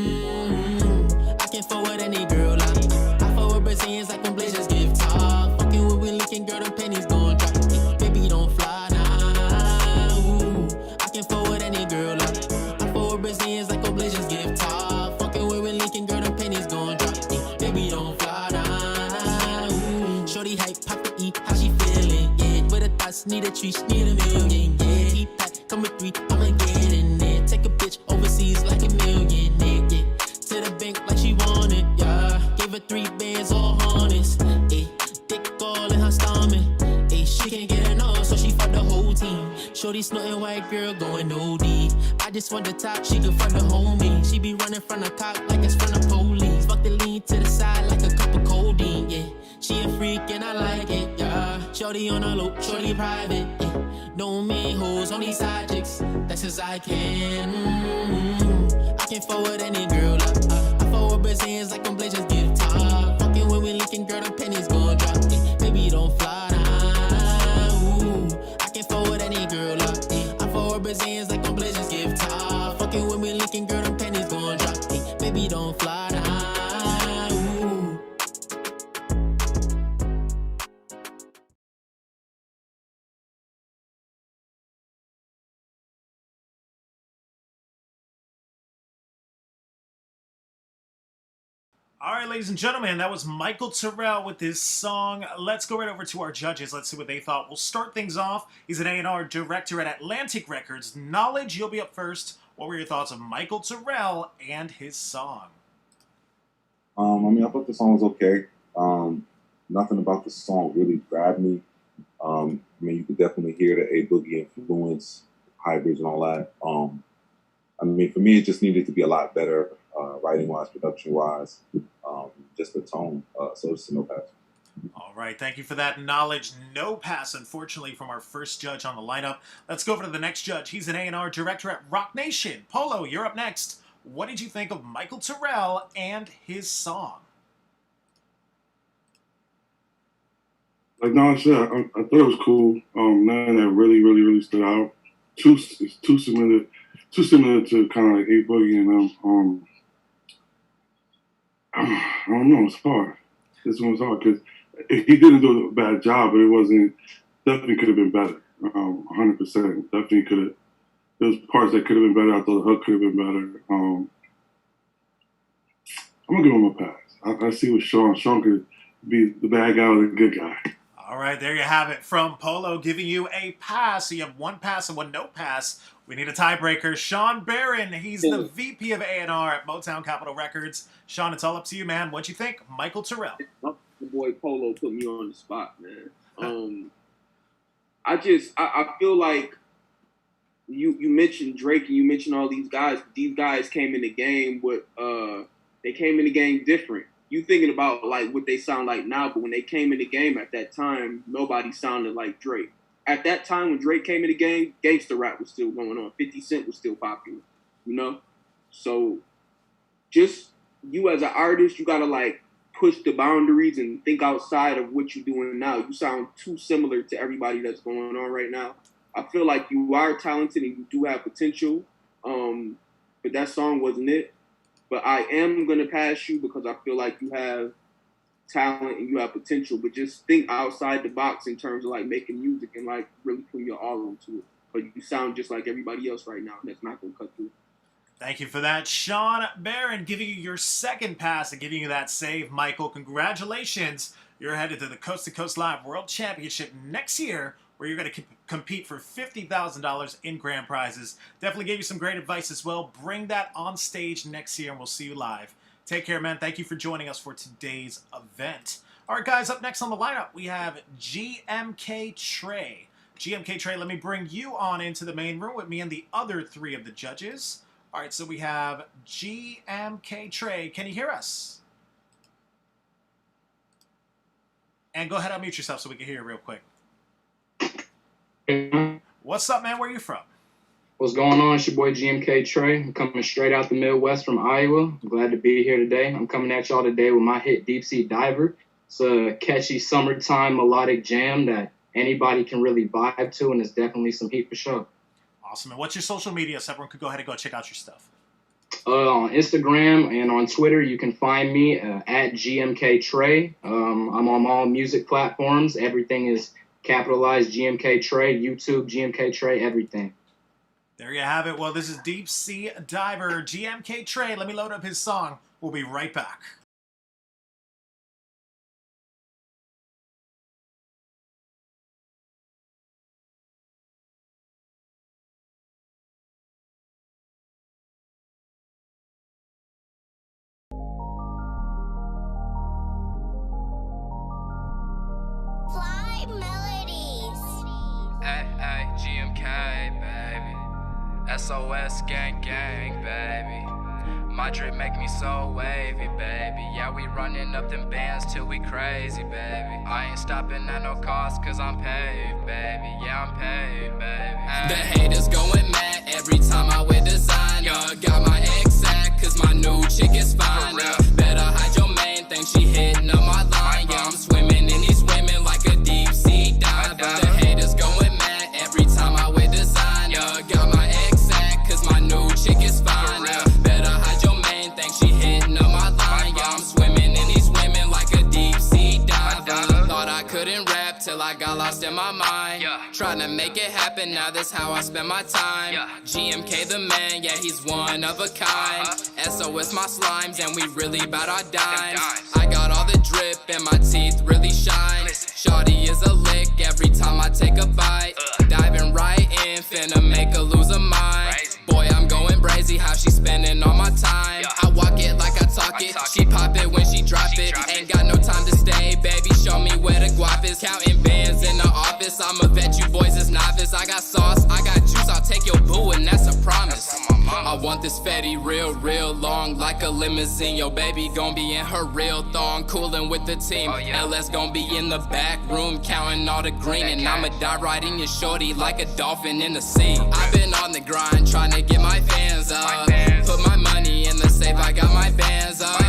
I can forward any girl up. I forward Brazilians like when Blazers give top. Fucking when we licking, girl, them pennies gon' drop. Baby, don't fly now. Ooh, I can forward any girl up. I forward Brazilians like when Blazers give top. Fucking when we licking, girl, them pennies gon' drop. Baby, don't fly now. Ooh, shorty hype, pop the E, how she feeling? Yeah, with the thoughts, need a treat, need a million. Yeah, T-pack, come with 3, I'ma get in there. Take a bitch overseas like a million. Yeah, to the bank like she want it. Yeah, give her 3 bands, all harness. Ayy, thick all in her stomach. Ayy, she can't get enough, so she fuck the whole team. Shorty snorting white girl going OD. I just want the top, she can fuck the homie. She be running from the cop like it's from the police. Fuck the lean to the side like a cup of codeine, yeah. She a freak and I like it, yeah. Shorty on a low, shorty private, yeah. No main hoes, only side chicks. That's as I can. I can forward any girl up. I forward Brazilians like when Blazers give top. Fucking when we licking, girl, the pennies gon' drop. Baby, don't fly now. Ooh, I can forward any girl up. I forward Brazilians like when Blazers give top. Fucking when we licking, girl, the pennies gon' drop. Baby, don't fly now. Ooh. All right, ladies and gentlemen, that was Michael Terrell with his song. Let's go right over to our judges. Let's see what they thought. We'll start things off. He's an A&R director at Atlantic Records. Knowledge, you'll be up first. What were your thoughts of Michael Terrell and his song? I mean, I thought the song was okay. Nothing about the song really grabbed me. I mean, you could definitely hear the A Boogie influence, hybrids and all that. I mean, for me, it just needed to be a lot better, writing-wise, production-wise, just the tone. So it's a no pass. All right, thank you for that. Knowledge, no pass, unfortunately, from our first judge on the lineup. Let's go over to the next judge. He's an A&R director at Rock Nation. Polo, you're up next. What did you think of Michael Terrell and his song? Like Knowledge said, I thought it was cool. Nothing that really stood out. It's too similar to kind of like A Boogie and I don't know. It's hard. This one was hard because he didn't do a bad job, but it wasn't. Definitely could have been better. 100%. Definitely could have. There's parts that could have been better. I thought the hook could have been better. I'm gonna give him a pass. I see what Sean could be the bad guy or the good guy. All right, there you have it from Polo giving you a pass. So you have 1 pass and 1 no pass. We need a tiebreaker. Sean Barron, he's the VP of A&R at Motown Capitol Records. Sean, it's all up to you, man. What'd you think? Michael Terrell. The boy Polo put me on the spot, man. I feel like you mentioned Drake and you mentioned all these guys. These guys came in the game they came in the game different. You thinking about like what they sound like now, but when they came in the game at that time, nobody sounded like Drake. At that time when Drake came in the game, gangster rap was still going on. 50 Cent was still popular, you know? So just you as an artist, you gotta like push the boundaries and think outside of what you're doing now. You sound too similar to everybody that's going on right now. I feel like you are talented and you do have potential, but that song wasn't it. But I am going to pass you because I feel like you have talent and you have potential, but just think outside the box in terms of like making music and like really putting your all into it. But you sound just like everybody else right now, and that's not gonna cut through. Thank you for that, Sean Barron, giving you your second pass and giving you that save. Michael, congratulations. You're headed to the Coast to Coast Live World Championship next year, where you're going to compete for $50,000 in grand prizes. Definitely gave you some great advice as well. Bring that on stage next year, and we'll see you live. Take care, man. Thank you for joining us for today's event. All right, guys, up next on the lineup, we have GMK Trey. GMK Trey, let me bring you on into the main room with me and the other three of the judges. All right, so we have GMK Trey. Can you hear us? And go ahead and unmute yourself so we can hear you real quick. What's up, man? Where are you from? What's going on? It's your boy GMK Trey. I'm coming straight out the Midwest from Iowa. I'm glad to be here today. I'm coming at y'all today with my hit Deep Sea Diver. It's a catchy summertime melodic jam that anybody can really vibe to, and it's definitely some heat for sure. Awesome. And what's your social media so everyone could go ahead and go check out your stuff? On Instagram and on Twitter, you can find me at GMK Trey. I'm on all music platforms. Everything is capitalized GMK Trey, YouTube, GMK Trey, everything. There you have it. Well, this is Deep Sea Diver, GMK Trey. Let me load up his song. We'll be right back. Hey, GMK, baby. SOS gang, gang, baby. My drip make me so wavy, baby. Yeah, we running up them bands till we crazy, baby. I ain't stopping at no cost cause I'm paid, baby. Yeah, I'm paid, baby. The haters going mad every time I wear designer. Got my exact cause my new chick is fine. Better hide your main thing, she hitting up my line. Yeah, I'm swimming in these women like a deep sea diver. The haters going mad every time I wear designer. Got my exact cause my new chick is fine. Better hide your main thing, she hitting up my line. Yeah, I'm swimming in these women like a deep sea diver. Thought I couldn't rap till I got lost in my mind. Trying to make it happen, now that's how I spend my time. GMK the man, yeah, he's one of a kind. SOS my slimes, and we really bout our dimes. I got all the drip, and my teeth really shine. Shawty is a lick every time I take a bite. Diving right in, finna make her lose her mind. Boy, I'm going brazy, how she spending all my time. I walk it like I talk it, she pop it when she drop it. Ain't got no time to stay, baby, show me where the guap is. Counting bands in the office, I'm a vet, you boys is novice. I got sauce, I got juice, I'll take your boo, and that's a promise. I want this Fetty real long, like a limousine. Yo, baby gon' be in her real thong, coolin' with the team. LS gon' be in the back room, counting all the green. And I'ma die riding your shorty like a dolphin in the sea. I've been on the grind, trying to get my fans up. Put my money in the safe, I got my bands up.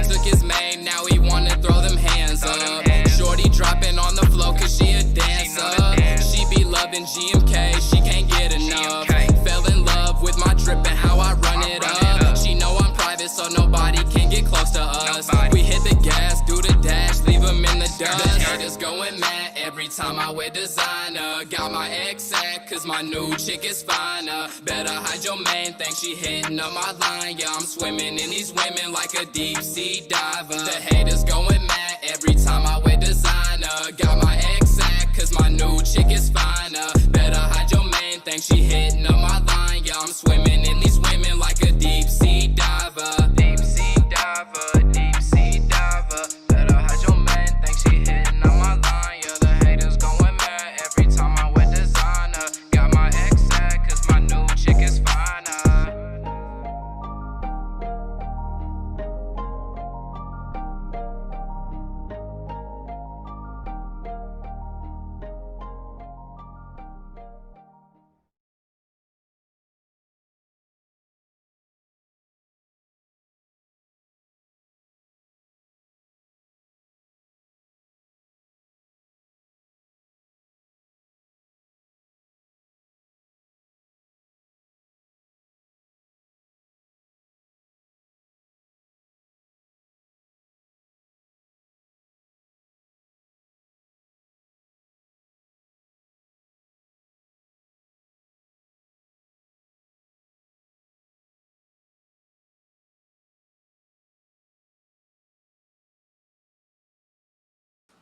Took his main, now he wanna throw them hands up. Shorty dropping on the floor cause she a dancer. She be loving GMK, she can't get enough. Fell in love with my drip and how I run it up. She know I'm private so nobody can get close to us. We hit the gas, do the dash, leave them in the dust. The haters going mad every time I wear designer. Got my exact cause my new chick is finer. Better hide your main thing, she hitting up my line. Yeah, I'm swimming in these women like a deep sea diver. The haters going mad every time I wear designer. Got my exact cause my new chick is finer. Better hide your main thing, she hitting up my line. Yeah, I'm swimming in these women like a deep sea diver. Deep sea diver.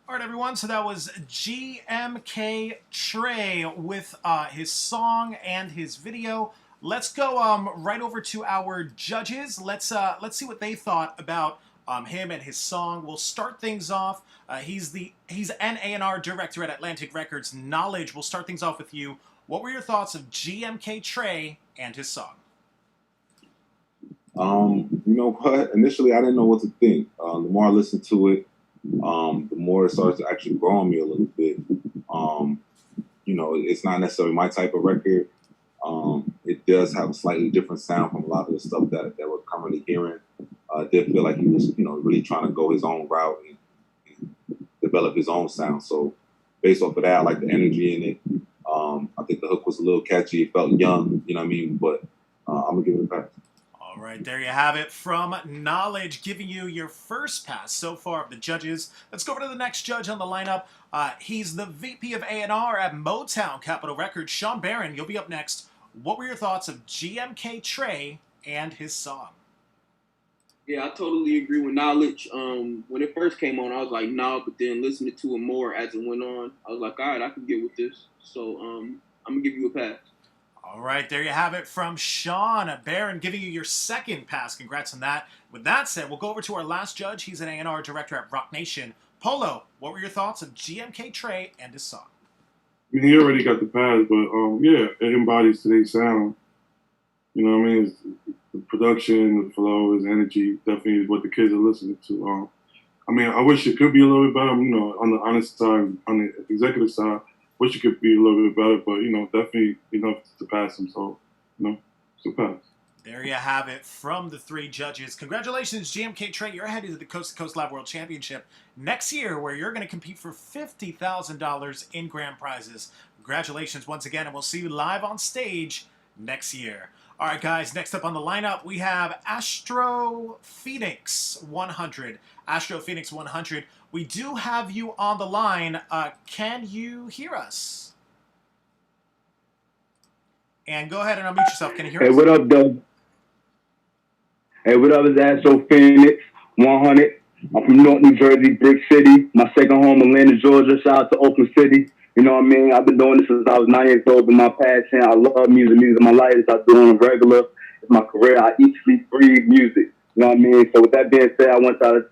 All right, everyone. So that was GMK Trey with his song and his video. Let's go right over to our judges. Let's see what they thought about him and his song. We'll start things off. He's an A&R director at Atlantic Records. Knowledge. We'll start things off with you. What were your thoughts of GMK Trey and his song? You know what? Initially, I didn't know what to think. The more I listened to it, the more it starts to actually grow on me a little bit. You know, it's not necessarily my type of record. It does have a slightly different sound from a lot of the stuff that we're currently hearing. I did feel like he was, you know, really trying to go his own route and develop his own sound. So based off of that, I like the energy in it. I think the hook was a little catchy. It felt young, you know what I mean? But I'm going to give it a pass. All right, there you have it from Knowledge, giving you your first pass so far of the judges. Let's go over to the next judge on the lineup. He's the VP of A&R at Motown Capitol Records, Sean Barron. You'll be up next. What were your thoughts of GMK Trey and his song? Yeah, I totally agree with Knowledge. When it first came on, I was like, nah, but then listening to it more as it went on, I was like, all right, I can get with this. So I'm going to give you a pass. All right, there you have it from Sean Barron, giving you your second pass. Congrats on that. With that said, we'll go over to our last judge. He's an A&R director at Rock Nation. Polo, what were your thoughts of GMK Trey and his song? I mean, he already got the pass, but yeah, it embodies today's sound. You know what I mean? It's the production, the flow, his energy definitely is what the kids are listening to. I mean, I wish it could be a little bit better, you know, on the honest side, on the executive side. Wish it could be a little bit better, but, you know, definitely enough to pass him. So, you know, it's a pass. There you have it from the three judges. Congratulations, GMK Trey. You're headed to the Coast to Coast Live World Championship next year, where you're going to compete for $50,000 in grand prizes. Congratulations once again, and we'll see you live on stage next year. All right, guys, next up on the lineup, we have Astro Phoenix 100. Astro Phoenix 100. We do have you on the line. Can you hear us? And go ahead and unmute yourself. Can you hear us? Hey, what up, Doug? Hey, what up? It's Astro Phoenix 100. I'm from North New Jersey, Brick City. My second home, Atlanta, Georgia. Shout out to Oakland City. You know what I mean? I've been doing this since I was 9 years old. It's my passion. I love music. Music is my life. I do it on a regular. It's my career. I eat, sleep, breathe music. You know what I mean? So with that being said, I want y'all to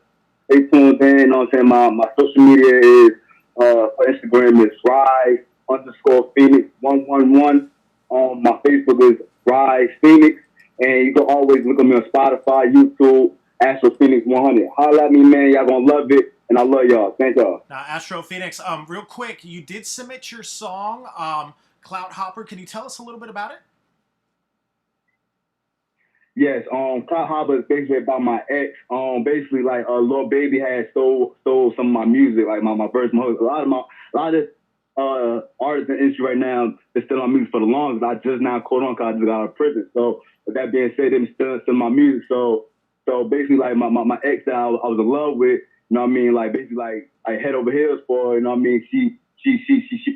stay tuned in. You know what I'm saying? My social media is, for Instagram is Rise_Phoenix111. My Facebook is Rise Phoenix. And you can always look at me on Spotify, YouTube, Astro Phoenix 100. Holla at me, man. Y'all gonna love it. And I love y'all. Thank y'all. Now, Astro Phoenix, real quick, you did submit your song, Cloud Hopper. Can you tell us a little bit about it? Yes, Cloud Hopper is basically about my ex. Basically, like, Lil Baby had stole some of my music, like my verse, my hook. A lot of artists in the industry right now, they're still on music for the longest. I just now caught on because I just got out of prison. So, with that being said, they're still my music. So basically, like, my ex that I was in love with, you know what I mean? Like, basically, like, head over heels for her, you know what I mean? She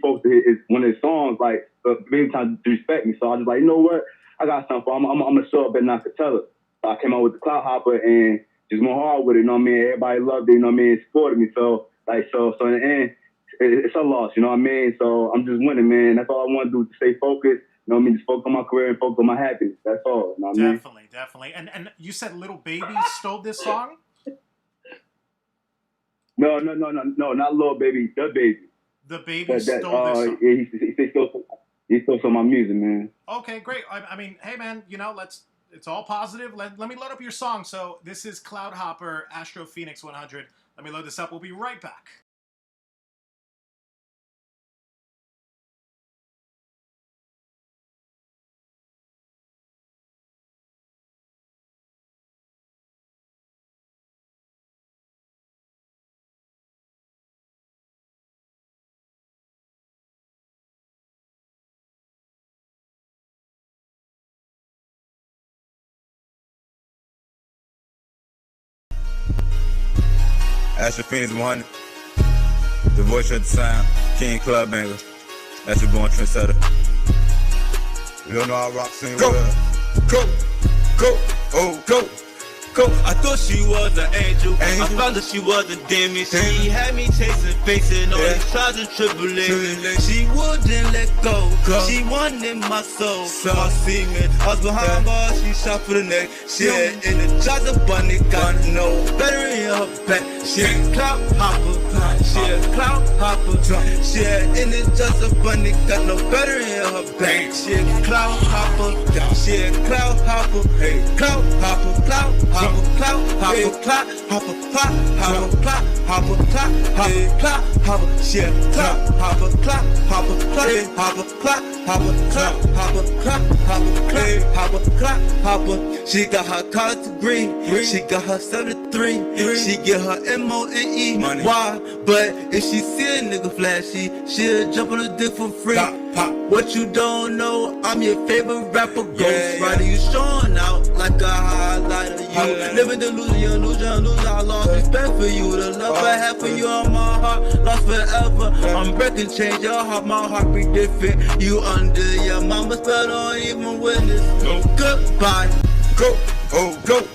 posted one of his songs, like, maybe trying to respect me. So I was just like, you know what? I got something for her. I'm going to show up and I could tell her. So I came out with the Cloud Hopper and just went hard with it, you know what I mean? Everybody loved it, you know what I mean? Supported me. So in the end, it's a loss, you know what I mean? So I'm just winning, man. That's all I want to do, to stay focused. You know what I mean? Just focus on my career and focus on my happiness. That's all. You know what I mean? Definitely. And you said Little Baby stole this song? No, not Lil Baby, The Baby. The Baby stole this song. He stole some of my music, man. Okay, great. I mean, hey, man, you know, it's all positive. Let me load up your song. So this is Cloud Hopper, Astro Phoenix 100. Let me load this up. We'll be right back. Astro Phoenix 100, the voice of the sound, King Club Banger. That's your born trendsetter. You don't know how rock scene well. Go, I thought she was an angel. I found that she was a demon. She had me chasing, facing all these trials and tribulations. She wouldn't let go. She wanted my soul. My semen. I was behind bars. She shot for the neck. She had in the Jaza bunny. Got no better in her back. She a clout hopper. She a clout hopper. She had in the Jaza bunny. Got no better in her back. She a clout hopper. She a clout hopper. Hey, clout hopper. Clout hopper. Clout hopper. Clout hopper. Clout hopper. Clout hopper. Clout hopper. Clout hopper. She a clout hopper. Clout hopper. Clout hopper. Clout hopper. Clout hopper. Clout hopper. Clout hopper. Clout hopper. She got her college degree. She got her 73. She get her MONE. Why? But if she see a nigga flashy, she'll jump on a dick for free. What you don't know, I'm your favorite rapper. Ghost Rider, you showing out like a highlighter. You living delusion, you illusion. I lost respect for you. The love I have for you on my heart, lost forever. I'm breaking change your heart, my heart be different. You under your mama's spell, don't even witness. Goodbye. Go, oh, go.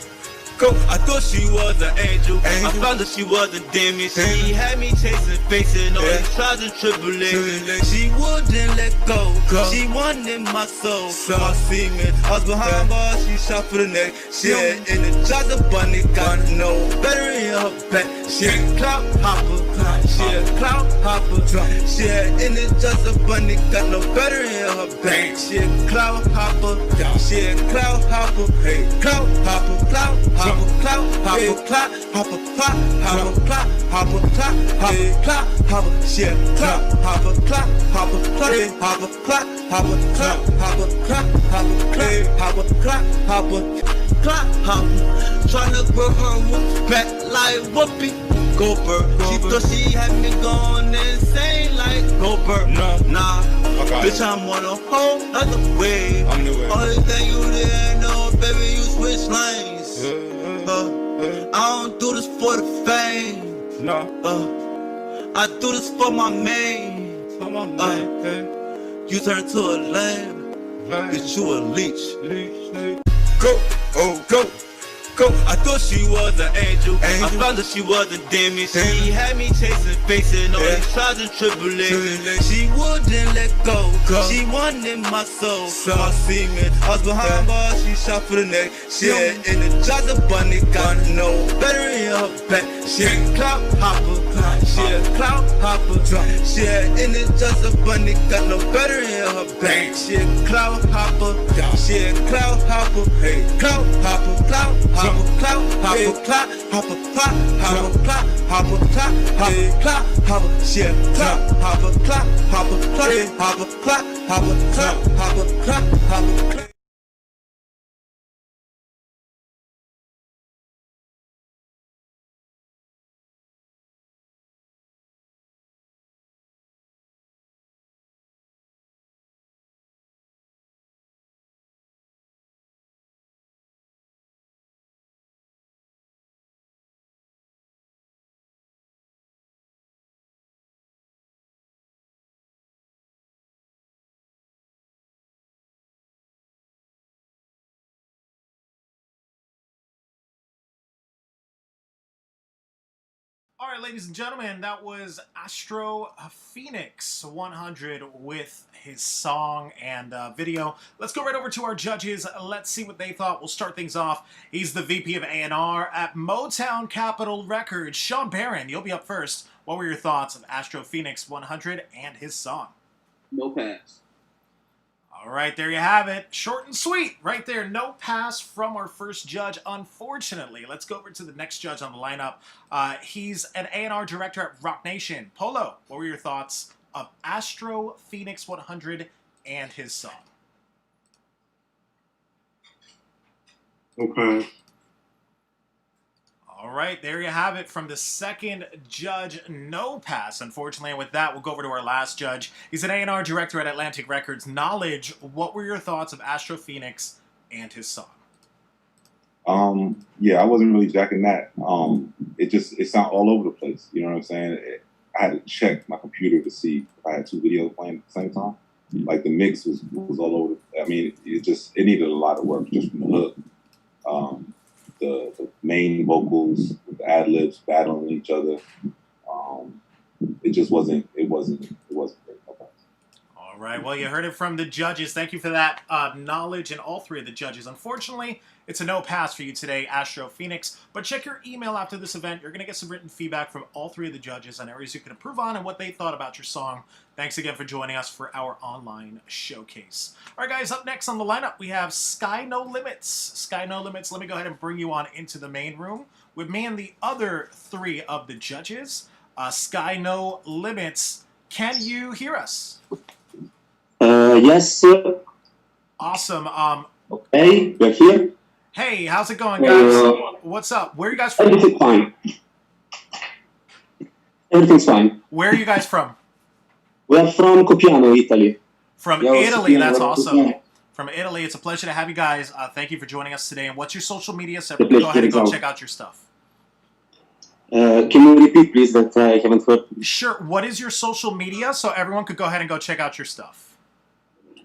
I thought she was an angel. I found that she was a demon. She had me chasing, facing all these trials and tribulations. She wouldn't let go. She wanted my soul. My semen. I was behind bars. She shot for the neck. She had in the Jaza bunny. Got no better in her back. She a clout hopper. She a clout hopper. She had in the Jaza bunny. Got no better in her back. She a clout hopper. She a clout hopper. Hey, clout hopper. Clout hopper. Clout hopper, clout hopper, clout hopper, clout hopper, clout hopper, clout hopper, shit, clout hopper, clout hopper, clout hopper, clout hopper, clout hopper, clout hopper, clout hopper, clout hopper, clout hopper, tryna grow her whoops back like Whoopi Goldberg. She thought she had me going insane like Goldberg. Nah, bitch, I'm on a whole other wave. Only thing you didn't know, baby, you switch lanes. I don't do this for the fame. No. I do this for my main. You turn to a lame. Get you a leech. Go, oh, go. I thought she was an angel. I found that she was a demon. She had me chasing, facing all these trials and tribulations. She wouldn't let go. She wanted my soul. My semen. I was behind bars. She shot for the neck. She had in the Jaza bunny. Got no better in her back. She a clout hopper. She a clout hopper. She had in the Jaza bunny. Got no better in her back. She a clout hopper. She a clout hopper. Hey, clout hopper. Clout hopper. Clout hopper, clout hopper, clout hopper, clout hopper, clout hopper, clout hopper, shit, clout hopper, clout hopper, clout hopper, clout hopper, clout hopper, clout hopper. All right, ladies and gentlemen, that was Astro Phoenix 100 with his song and video. Let's go right over to our judges. Let's see what they thought. We'll start things off. He's the VP of A&R at Motown Capitol Records. Sean Barron, you'll be up first. What were your thoughts of Astro Phoenix 100 and his song? No pass. All right, there you have it. Short and sweet. Right there. No pass from our first judge, unfortunately. Let's go over to the next judge on the lineup. He's an A&R director at Rock Nation. Polo, what were your thoughts of Astro Phoenix 100 and his song? Okay. All right, there you have it from the second judge, no pass, unfortunately. And with that, we'll go over to our last judge. He's an A&R director at Atlantic Records. Knowledge, what were your thoughts of Astro Phoenix and his song? Yeah, I wasn't really jacking that. It sounded all over the place. You know what I'm saying? I had to check my computer to see if I had two videos playing at the same time. Like the mix was all over. I mean, it needed a lot of work just from the hook. the main vocals, with the ad libs battling each other. It just wasn't. It wasn't great. All right. Well, you heard it from the judges. Thank you for that knowledge, and all three of the judges. Unfortunately, it's a no pass for you today, Astro Phoenix. But check your email after this event. You're going to get some written feedback from all three of the judges on areas you can improve on and what they thought about your song. Thanks again for joining us for our online showcase. All right, guys, up next on the lineup, we have Sky No Limits. Sky No Limits, let me go ahead and bring you on into the main room with me and the other three of the judges. Sky No Limits, can you hear us? Yes, sir. Awesome. Okay, we're here. Hey, how's it going, guys? What's up? Where are you guys from? Everything's fine. Everything's fine. Where are you guys from? We're from Copiano, Italy. From Italy, that's awesome. From Italy, it's a pleasure to have you guys. Thank you for joining us today. And what's your social media? So everyone go ahead and go check out your stuff. Can you repeat, please, that I haven't heard? Sure. What is your social media so everyone could go ahead and go check out your stuff?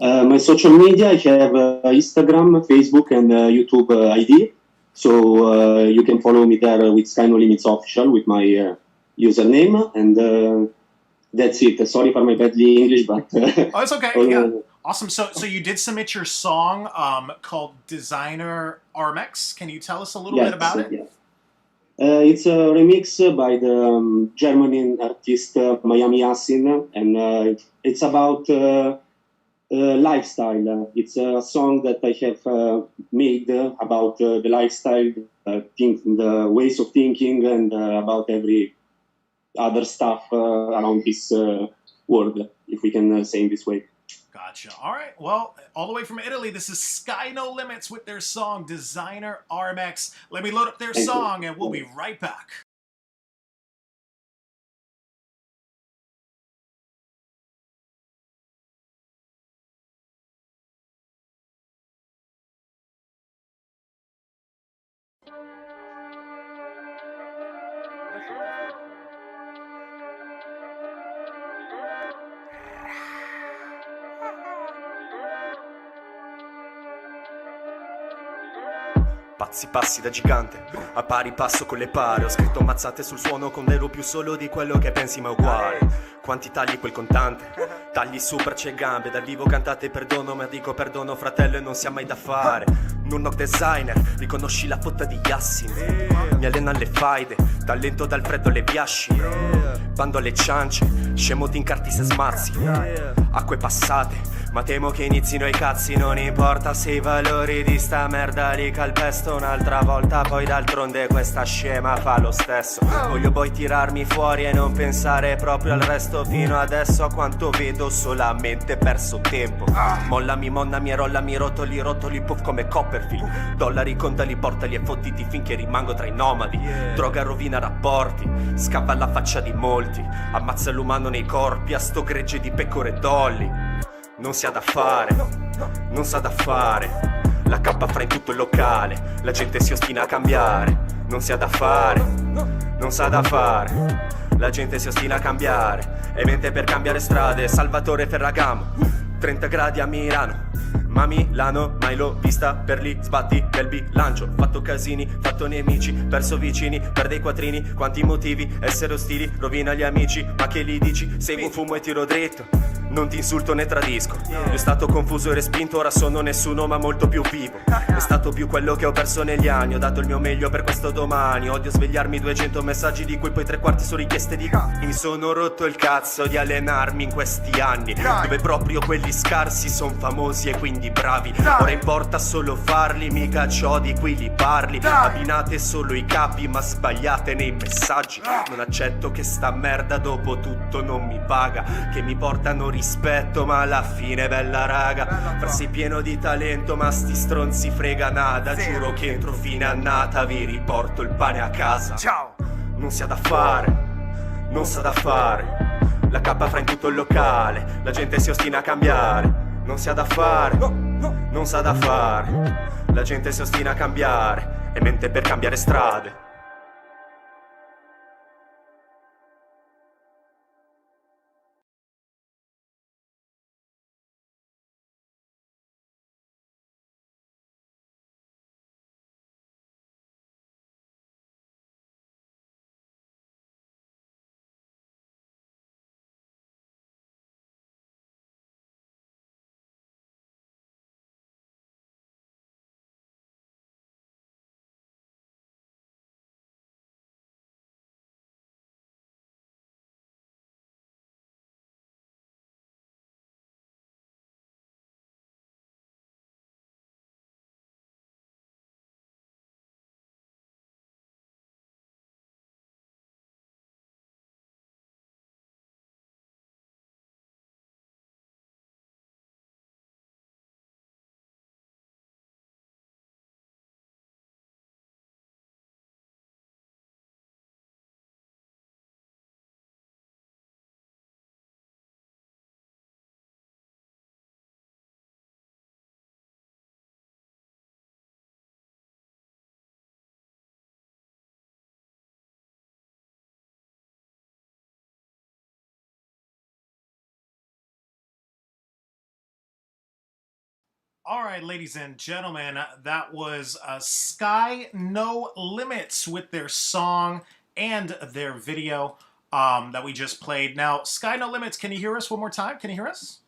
My social media, I have Instagram, Facebook, and YouTube ID. So you can follow me there with Sky No Limits Official with my username. And that's it. Sorry for my badly English, but... Oh, it's okay. Yeah. Awesome. So you did submit your song called Designer RMX. Can you tell us a little bit about it? Yeah. It's a remix by the German artist Miami Yassin, and it's about lifestyle. It's a song that I have made about the lifestyle, the ways of thinking, and about every other stuff around this world, if we can say in this way. Gotcha. All right. Well, all the way from Italy, this is Sky No Limits with their song Designer RMX. Let me load up their song and we'll be right back. Pazzi passi da gigante, a pari passo con le pare. Ho scritto mazzate sul suono con ero più solo di quello che pensi ma uguale. Quanti tagli quel contante? Tagli su braccia e gambe. Dal vivo cantate perdono, ma dico perdono fratello e non si ha mai da fare. Non ho designer, riconosci la fotta di Yassin. Mi allena alle faide, talento dal freddo alle biasci. Bando alle ciance, scemo ti incarti se smazzi. Acque passate, ma temo che inizino i cazzi. Non importa se i valori di sta merda li calpesto un'altra volta, poi d'altronde questa scema fa lo stesso. Voglio poi tirarmi fuori e non pensare proprio al resto. Fino adesso a quanto vedo solamente perso tempo. Mollami e rollami rotoli puff come Copperfield. Dollari contali, portali e fottiti finché rimango tra i nomadi. Droga rovina rapporti, scappa alla faccia di molti. Ammazza l'umano nei corpi a sto gregge di pecore dolly. Non si ha da fare, non sa da fare. La cappa fra in tutto il locale, la gente si ostina a cambiare. Non si ha da fare, non sa da fare. La gente si ostina a cambiare e mente per cambiare strade. Salvatore Ferragamo, 30 gradi a Milano. Ma Milano mai l'ho vista per gli sbatti del bilancio. Fatto casini, fatto nemici, perso vicini, perde i quattrini. Quanti motivi, essere ostili, rovina gli amici. Ma che gli dici? Seguo un fumo e tiro dritto. Non ti insulto né tradisco. Io stato confuso e respinto, ora sono nessuno ma molto più vivo. È stato più quello che ho perso negli anni. Ho dato il mio meglio per questo domani. Odio svegliarmi 200 messaggi di cui poi 3/4 sono richieste di mi sono rotto il cazzo di allenarmi in questi anni, dove proprio quelli scarsi son famosi e quindi bravi. Ora importa solo farli, mica ciò di cui li parli. Abbinate solo i capi ma sbagliate nei messaggi. Non accetto che sta merda dopo tutto non mi paga, che mi portano rispetto ma alla fine bella raga. Farsi pieno di talento ma sti stronzi frega nada. Giuro che entro fine annata vi riporto il pane a casa. Ciao. Non si ha da fare, non sa da fare. La cappa fra in tutto il locale, la gente si ostina a cambiare. Non si ha da fare, non sa da fare. La gente si ostina a cambiare e mente per cambiare strade. All right, ladies and gentlemen, that was Sky No Limits with their song and their video that we just played. Now, Sky No Limits, can you hear us one more time? Can you hear us?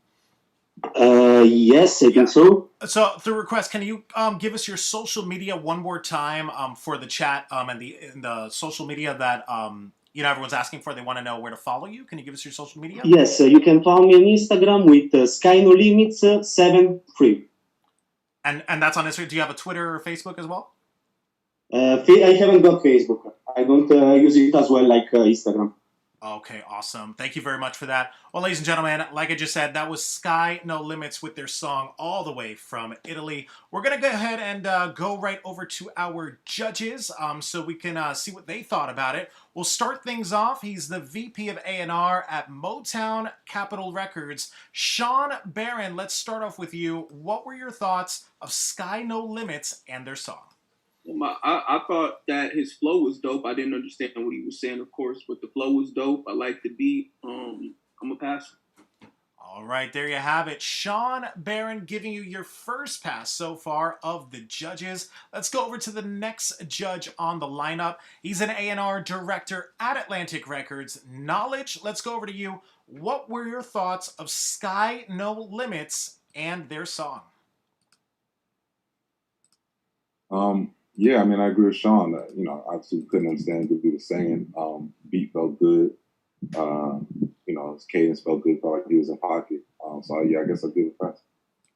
Yes, I think so. So, through request, can you give us your social media one more time for the chat and the social media that everyone's asking for? They want to know where to follow you. Can you give us your social media? Yes, you can follow me on Instagram with Sky No Limits 73. And that's on Instagram. Do you have a Twitter or Facebook as well? I haven't got Facebook. I don't use it as well like Instagram. Okay, awesome. Thank you very much for that. Well, ladies and gentlemen, like I just said, that was Sky No Limits with their song all the way from Italy. We're going to go ahead and go right over to our judges so we can see what they thought about it. We'll start things off. He's the VP of A&R at Motown Capitol Records. Sean Barron, let's start off with you. What were your thoughts of Sky No Limits and their song? I thought that his flow was dope. I didn't understand what he was saying, of course, but the flow was dope. I like the beat. I'm a pass. All right, there you have it. Sean Barron giving you your first pass so far of the judges. Let's go over to the next judge on the lineup. He's an A&R director at Atlantic Records. Knowledge, let's go over to you. What were your thoughts of Sky No Limits and their song? Yeah, I mean, I agree with Sean. Obviously couldn't understand what he was saying. Beat felt good. His cadence felt good. Felt like he was in pocket. Yeah, I guess I'll give it a pass.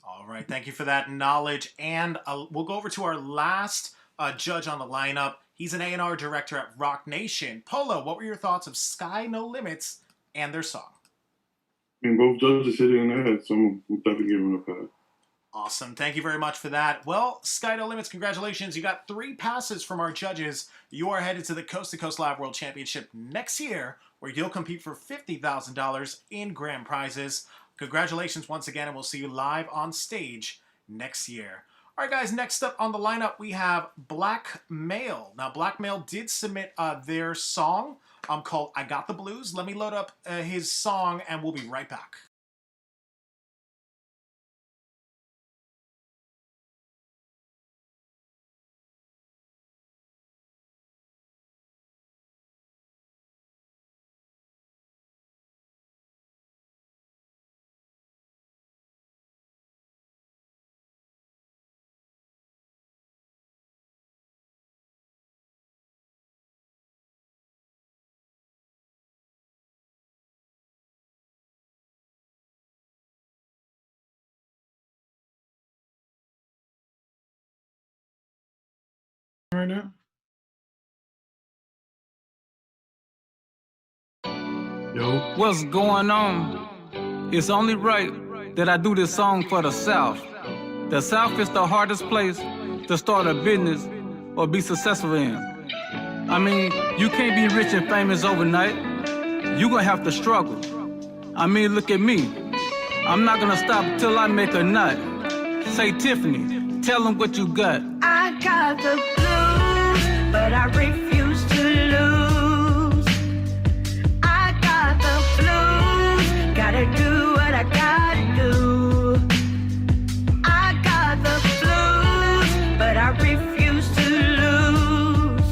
All right, thank you for that knowledge. And we'll go over to our last judge on the lineup. He's an A&R director at Rock Nation. Polo, what were your thoughts of Sky No Limits and their song? I mean, both judges hit it in the head, so I'm definitely giving it a pass. Awesome. Thank you very much for that. Well, Sky No Limits, congratulations. You got 3 passes from our judges. You are headed to the Coast to Coast Live World Championship next year, where you'll compete for $50,000 in grand prizes. Congratulations once again, and we'll see you live on stage next year. All right, guys, next up on the lineup, we have Black Male. Now, Black Male did submit their song called I Got the Blues. Let me load up his song, and we'll be right back. Right now? Yo. What's going on? It's only right that I do this song for the South. The South is the hardest place to start a business or be successful in. I mean, you can't be rich and famous overnight. You're gonna have to struggle. I mean, look at me. I'm not gonna stop till I make a nut. Say, Tiffany, tell them what you got. I got the blues, but I refuse to lose. I got the blues, gotta do what I gotta do. I got the blues, but I refuse to lose.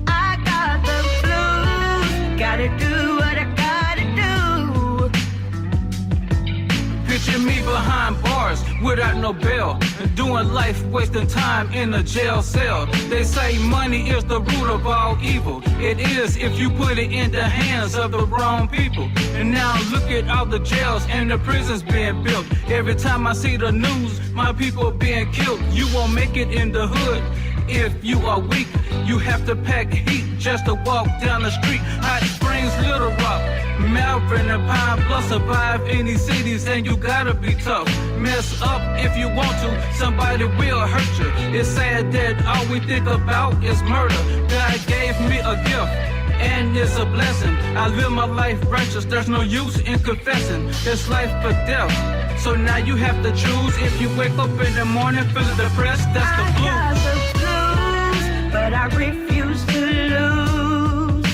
I got the blues, gotta do what I gotta do. Picture me behind bars without no bail, doing life, wasting time in a jail cell. They say money is the root of all evil. It is if you put it in the hands of the wrong people. And now look at all the jails and the prisons being built. Every time I see the news, my people being killed. You won't make it in the hood if you are weak. You have to pack heat just to walk down the street. Hot Springs, Little Rock, Malvern and Pine Bluff, survive in these cities and you gotta be tough. Mess up if you want to, somebody will hurt you. It's sad that all we think about is murder. God gave me a gift and it's a blessing. I live my life righteous, there's no use in confessing. It's life or death, so now you have to choose. If you wake up in the morning feeling depressed, that's the blues. I got the blues, but I refuse to lose.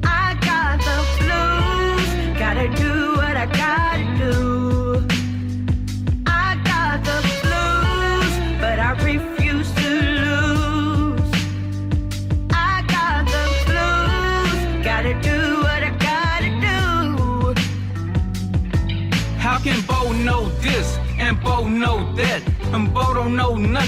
I got the blues, gotta do what I gotta do. I got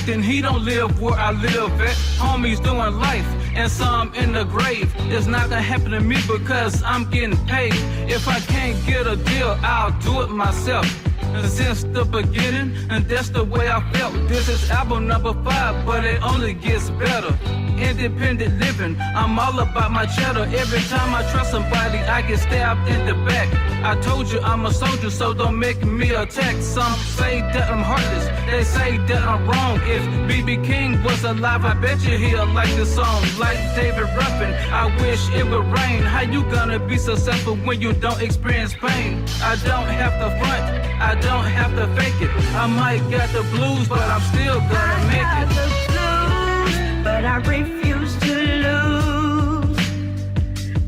then he don't live where I live at. Homies doing life, and some in the grave. It's not gonna happen to me because I'm getting paid. If I can't get a deal, I'll do it myself. And since the beginning, and that's the way I felt. This is album number 5, but it only gets better. Independent living, I'm all about my cheddar. Every time I trust somebody, I get stabbed in the back. I told you I'm a soldier, so don't make me attack. Some say that I'm heartless, they say that I'm wrong. If B.B. King was alive, I bet you he'll like this song. Like David Ruffin, I wish it would rain. How you gonna be successful when you don't experience pain? I don't have to front, I don't have to fake it. I might got the blues, but I'm still gonna make it. The blues, but I refuse to lose.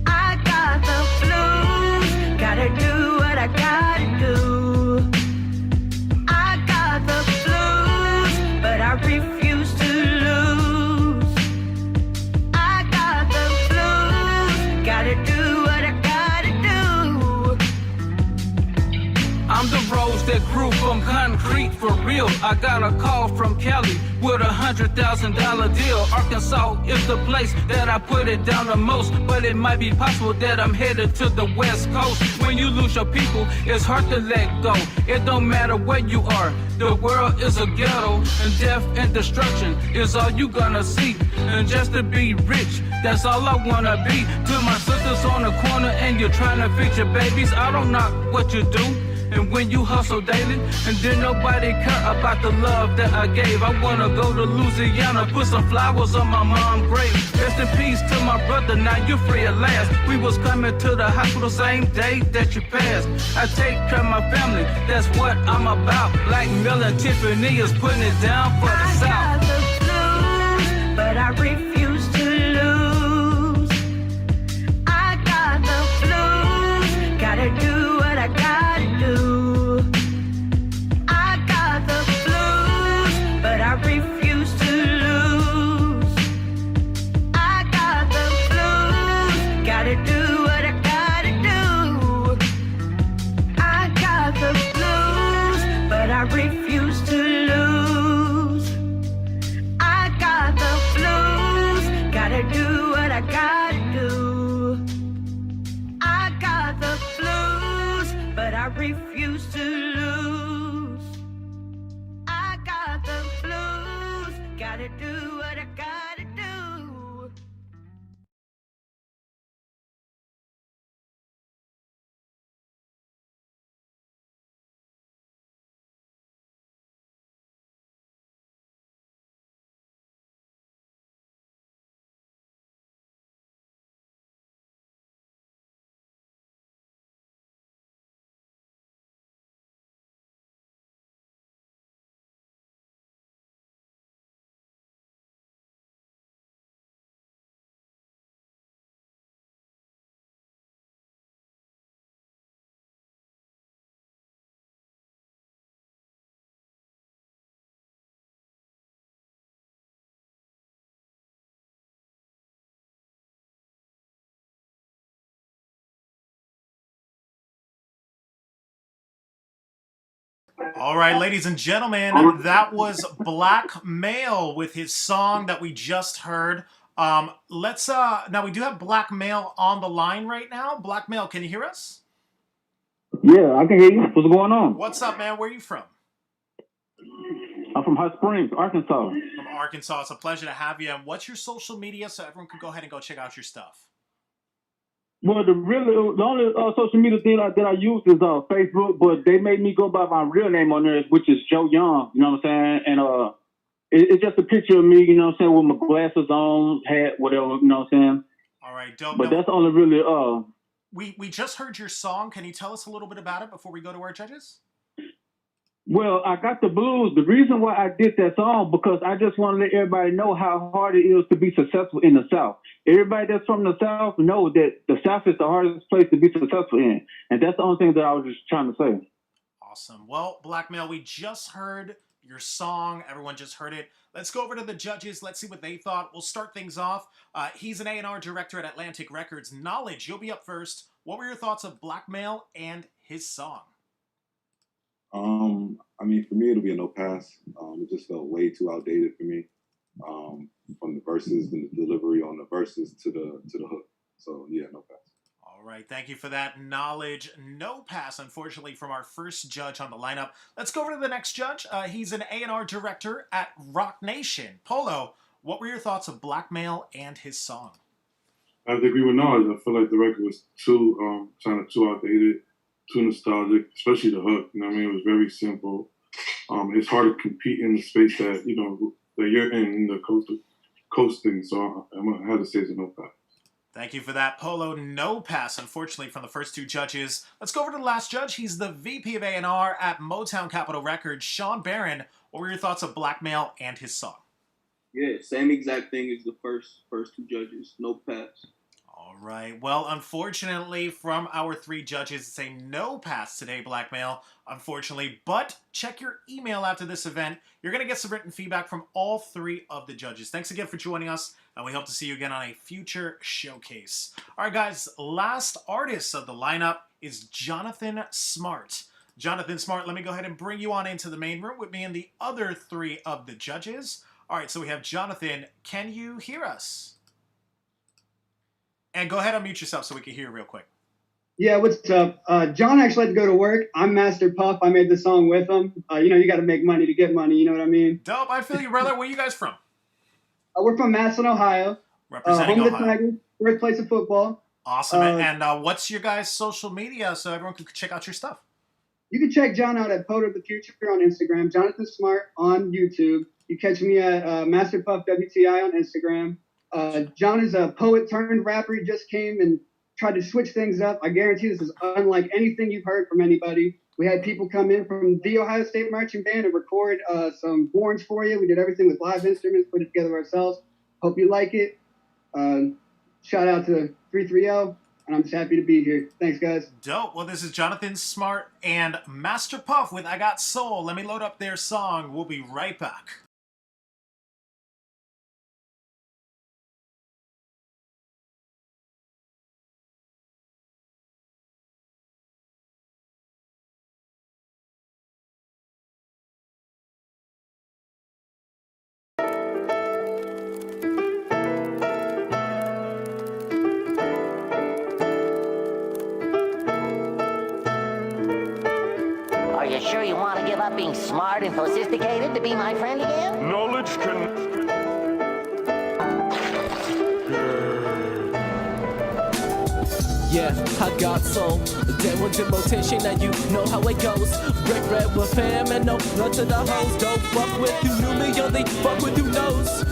I got the blues, gotta do what I gotta do. I got the blues, but I refuse to lose. I got the blues, gotta do what I gotta do. I'm the rose that grew from concrete for real. I got a call from Cali with $100,000 deal. Arkansas is the place that I put it down the most, but it might be possible that I'm headed to the West Coast. When you lose your people, it's hard to let go. It don't matter where you are, the world is a ghetto, and death and destruction is all you gonna see. And just to be rich, that's all I wanna be. To my sisters on the corner and you're trying to feed your babies, I don't knock what you do. And when you hustle daily, and then nobody care about the love that I gave. I wanna go to Louisiana, put some flowers on my mom's grave. Rest in peace to my brother, now you're free at last. We was coming to the hospital same day that you passed. I take care of my family, that's what I'm about. Black Mill and Tiffany is putting it down for the South. I got the blues, but I refuse to lose. I got the blues, gotta do what I gotta do. I got the blues, but I refuse to lose. I got the blues, gotta do what I gotta do. I got the blues, but I refuse to lose. I got the blues, gotta do what I gotta do. I got the blues, but I refuse to lose. I got the blues, gotta do what I gotta do. All right, ladies and gentlemen, that was Black Male with his song that we just heard. Let's now we do have Black Male on the line right now. Black Male, can you hear us? Yeah, I can hear you. What's going on? What's up, man? Where are you from? I'm from Hot Springs, Arkansas. From Arkansas. It's a pleasure to have you. And what's your social media so everyone can go ahead and go check out your stuff? Well, the only social media thing that I use is Facebook, but they made me go by my real name on there, which is Joe Young. You know what I'm saying? And it's just a picture of me. You know what I'm saying, with my glasses on, hat, whatever. You know what I'm saying? All right, dope. But that's only really We just heard your song. Can you tell us a little bit about it before we go to our judges? Well, I got the blues. The reason why I did that song, because I just want to let everybody know how hard it is to be successful in the South. Everybody that's from the South know that the South is the hardest place to be successful in. And that's the only thing that I was just trying to say. Awesome. Well, Black Male, we just heard your song. Everyone just heard it. Let's go over to the judges. Let's see what they thought. We'll start things off. He's an A&R director at Atlantic Records. Knowledge, you'll be up first. What were your thoughts of Black Male and his song? I mean, for me, it'll be a no pass. It just felt way too outdated for me. From the verses and the delivery on the verses to the hook. So yeah, no pass. All right, thank you for that knowledge. No pass, unfortunately, from our first judge on the lineup. Let's go over to the next judge. He's an A&R director at Rock Nation. Polo, what were your thoughts of Blackmail and his song? I have to agree with Nas. I feel like the record was too too outdated, too nostalgic, especially the hook. You know what I mean? It was very simple. It's hard to compete in the space that that you're in the coasting. So I'm gonna have to say it's a no pass. Thank you for that, Polo. No pass, unfortunately, from the first two judges. Let's go over to the last judge. He's the VP of A&R at Motown Capitol Records, SHAWN BARRON. What were your thoughts of Blackmail and his song? Yeah, same exact thing as the first two judges. No pass. All right. Well, unfortunately, from our three judges, it's a no pass today, Blackmail, unfortunately. But check your email after this event. You're going to get some written feedback from all three of the judges. Thanks again for joining us, and we hope to see you again on a future showcase. All right, guys, last artist of the lineup is Jonathan Smart. Jonathan Smart, let me go ahead and bring you on into the main room with me and the other three of the judges. All right, so we have Jonathan. Can you hear us? And go ahead and unmute yourself so we can hear real quick. Yeah, what's up? John actually had to go to work. I'm Master Puff. I made the song with him. You got to make money to get money. You know what I mean? Dope. I feel you, brother. Where are you guys from? We're from Massillon, Ohio. Representing home of the Ohio. Tigers, birthplace of football. Awesome. And what's your guys' social media so everyone can check out your stuff? You can check John out at Poet of the Future on Instagram. Jonathan Smart on YouTube. You catch me at Master Puff WTI on Instagram. John is a poet turned rapper. He just came and tried to switch things up. I guarantee this is unlike anything you've heard from anybody. We had people come in from the Ohio State Marching Band and record some horns for you. We did everything with live instruments, put it together ourselves. Hope you like it. Shout out to 330, and I'm just happy to be here. Thanks, guys. Dope. Well, this is Jonathan Smart and Master Puff with I Got Soul. Let me load up their song. We'll be right back. Are you sure you want to give up being smart and sophisticated to be my friend again? Knowledge can... Yeah, I got soul. Then with the rotation, and you know how it goes. Break bread with fam and no blood to the hoes. Don't fuck with you knew me, only fuck with you knows.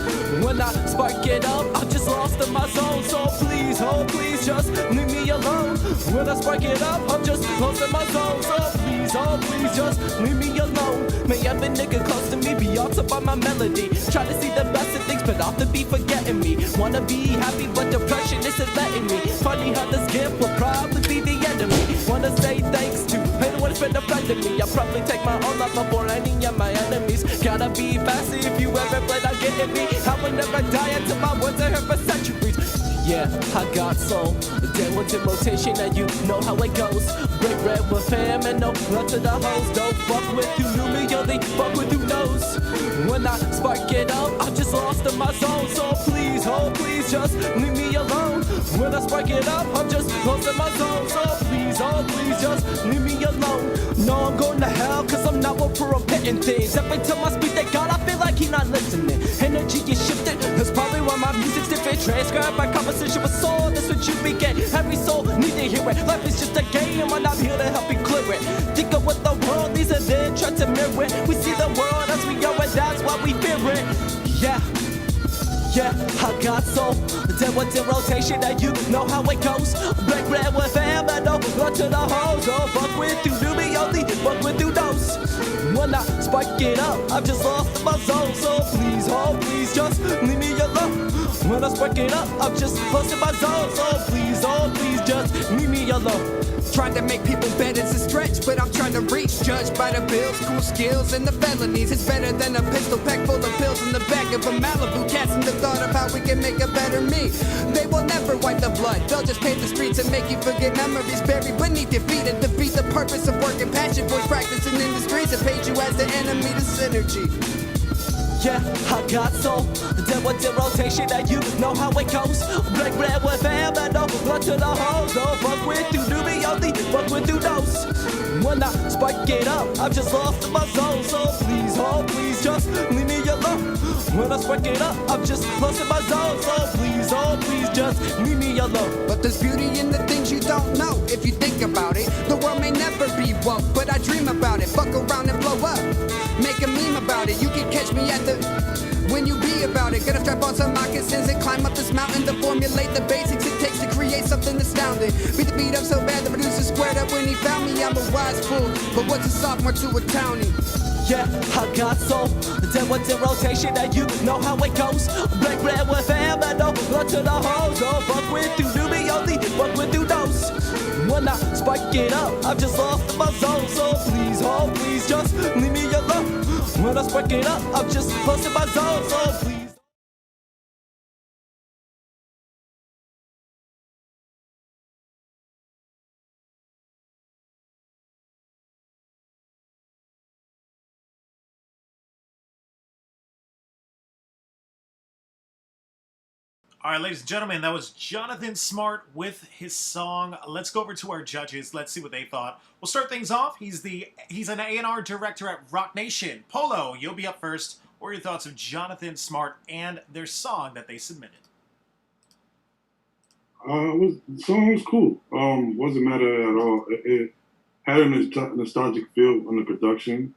When I spark it up, I'm just lost in my zone. So please, oh please, just leave me alone. When I spark it up, I'm just lost in my zone. So please, oh please, just leave me alone. May every nigga close to me be all by my melody. Try to see the best of things, but often be forgetting me. Wanna be happy, but depression isn't letting me. Funny how this gift will probably be the enemy. Wanna say thanks to anyone who's been a friend of me. I'll probably take my own life before any of my enemies. Gotta be fast if you ever plan on getting me. I will never die until my words are heard for centuries. Yeah, I got soul. Then went in rotation and you know how it goes. Break bread with fam and no blood to the hoes. Don't fuck with you knew me, only fuck with who knows. When I spark it up, I'm just lost in my zone. So please, oh please, just leave me alone. When I spark it up, I'm just lost in my zone. So please, oh please, just leave me alone. No, I'm going to hell, cause I'm not one for repenting things. Every time I speak to God, I feel like He's not listening. Energy is shifted, that's probably why my music's different. Transcribe my conversation with soul, that's what you begin. Every soul need to hear it. Life is just a game, and I'm here to help you clear it. Think of what the world needs and then try to mirror it. We see the world as we go, and that's why we fear it. Yeah. Yeah, I got soul. Then what's in rotation, and you know how it goes. Break bread with fam, and no blood to the hoes. Don't fuck with you, do me only fuck with you knows. When I spark it up, I'm just lost in my zone. So please, oh please, just leave me alone. When When I spark it up, I'm just posting my zone. So oh please, just leave me alone. Trying to make people bet it's a stretch, but I'm trying to reach. Judged by the bills, cool skills, and the felonies. It's better than a pistol pack full of pills in the back of a Malibu. Casting the thought of how we can make a better me. They will never wipe the blood. They'll just paint the streets and make you forget memories buried beneath your feet and defeat the purpose of work and passion for practicing in the streets and paint you as the enemy to synergy. Yeah, I got soul. Then with the rotation, and you know how it goes. Break bread with fam, and no blood to the hoes. Don't fuck with you, do me only fuck with you knows. When I spark it up, I'm just lost in my zone. So please, just leave me alone. When I spark it up, I'm just lost in my zone. So please, just leave me alone. But there's beauty in the things you don't know. If you think about it, the world may never be woke, but I dream about it. Fuck around and blow up. Make a meme about it. You can catch me at when you be about it. Gonna strap on some moccasins and climb up this mountain to formulate the basics it takes to create something astounding. Beat the beat up so bad the producer squared up when he found me. I'm a wise fool, but what's a sophomore to a townie? Yeah, I got soul. Then with the rotation, and you know how it goes. Break bread with fam, and no blood to the hoes. Don't fuck with you, do me only fuck with you knows. When I spark it up, I'm just lost in my zone. So please, just leave me alone. When I spark it up, I'm just lost in my zone. So please. All right, ladies and gentlemen, that was Jonathan Smart with his song. Let's go over to our judges. Let's see what they thought. We'll start things off. He's an A&R director at Rock Nation. Polo, you'll be up first. What are your thoughts of Jonathan Smart and their song that they submitted? The song was cool. Wasn't mad at it at all. It had a nostalgic feel on the production.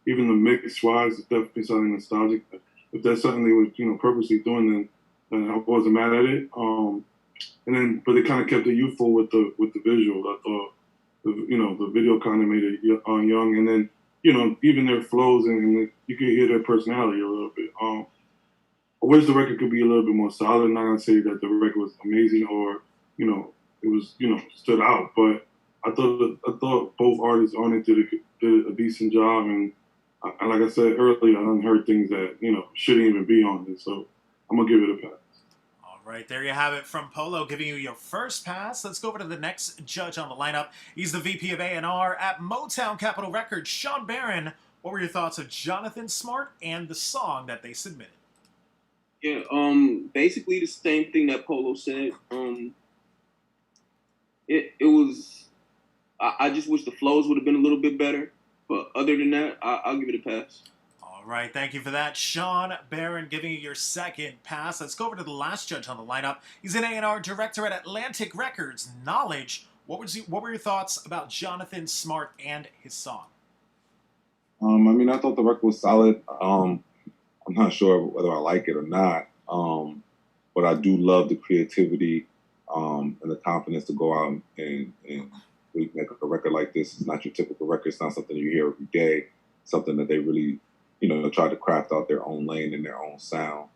Even the mix wise, it definitely sounded nostalgic. If that's something they were, purposely doing, then I wasn't mad at it. But they kind of kept it youthful with the visual. I thought, the video kind of made it young, and then even their flows and you could hear their personality a little bit. I wish the record could be a little bit more solid. I'm not gonna say that the record was amazing or it was stood out, but I thought both artists on it did a decent job, and like I said earlier, I heard things that shouldn't even be on this, so I'm gonna give it a pass. All right, there you have it from Polo, giving you your first pass. Let's go over to the next judge on the lineup. He's the VP of A&R at Motown Capitol Records, Sean Barron. What were your thoughts of Jonathan Smart and the song that they submitted? Yeah, basically the same thing that Polo said. It was. I just wish the flows would have been a little bit better, but other than that, I'll give it a pass. All right, thank you for that. Sean Barron giving you your second pass. Let's go over to the last judge on the lineup. He's an A&R director at Atlantic Records, Knowledge. What were your thoughts about Jonathan Smart and his song? I thought the record was solid. I'm not sure whether I like it or not, but I do love the creativity and the confidence to go out and really make a record like this. It's not your typical record. It's not something you hear every day. Something that they really try to craft out their own lane and their own sound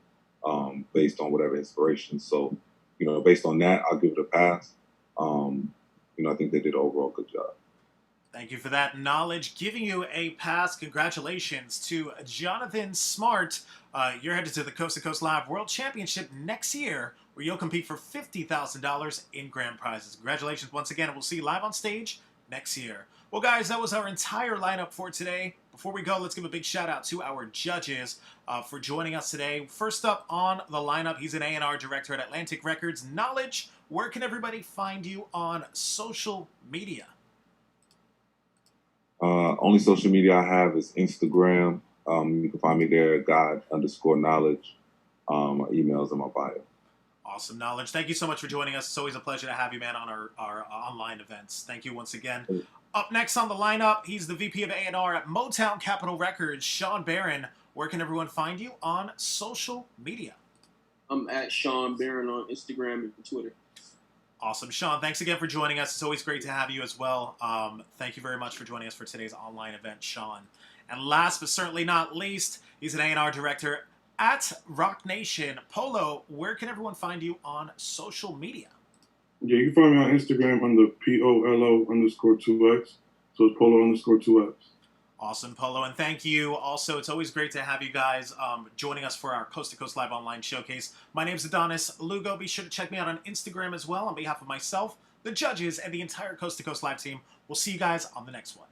based on whatever inspiration. So, based on that, I'll give it a pass. I think they did an overall good job. Thank you for that. Knowledge giving you a pass. Congratulations to Jonathan Smart. You're headed to the Coast to Coast Live World Championship next year, where you'll compete for $50,000 in grand prizes. Congratulations once again, and we'll see you live on stage next year. Well, guys, that was our entire lineup for today. Before we go, let's give a big shout out to our judges for joining us today. First up on the lineup, he's an A&R director at Atlantic Records, Knowledge. Where can everybody find you on social media? Only social media I have is Instagram. You can find me there, God_knowledge. My email's in my bio. Awesome, Knowledge. Thank you so much for joining us. It's always a pleasure to have you, man, on our online events. Thank you once again. Up next on the lineup, he's the VP of A&R at Motown Capitol Records, Sean Barron. Where can everyone find you on social media? I'm at Sean Barron on Instagram and Twitter. Awesome. Sean, thanks again for joining us. It's always great to have you as well. Thank you very much for joining us for today's online event, Sean. And last but certainly not least, he's an A&R director at Rock Nation. Polo, where can everyone find you on social media? Yeah, you can find me on Instagram under POLO_2X. So it's Polo_2X. Awesome, Polo, and thank you. Also, it's always great to have you guys joining us for our Coast to Coast Live Online Showcase. My name's Adonis Lugo. Be sure to check me out on Instagram as well on behalf of myself, the judges, and the entire Coast to Coast Live team. We'll see you guys on the next one.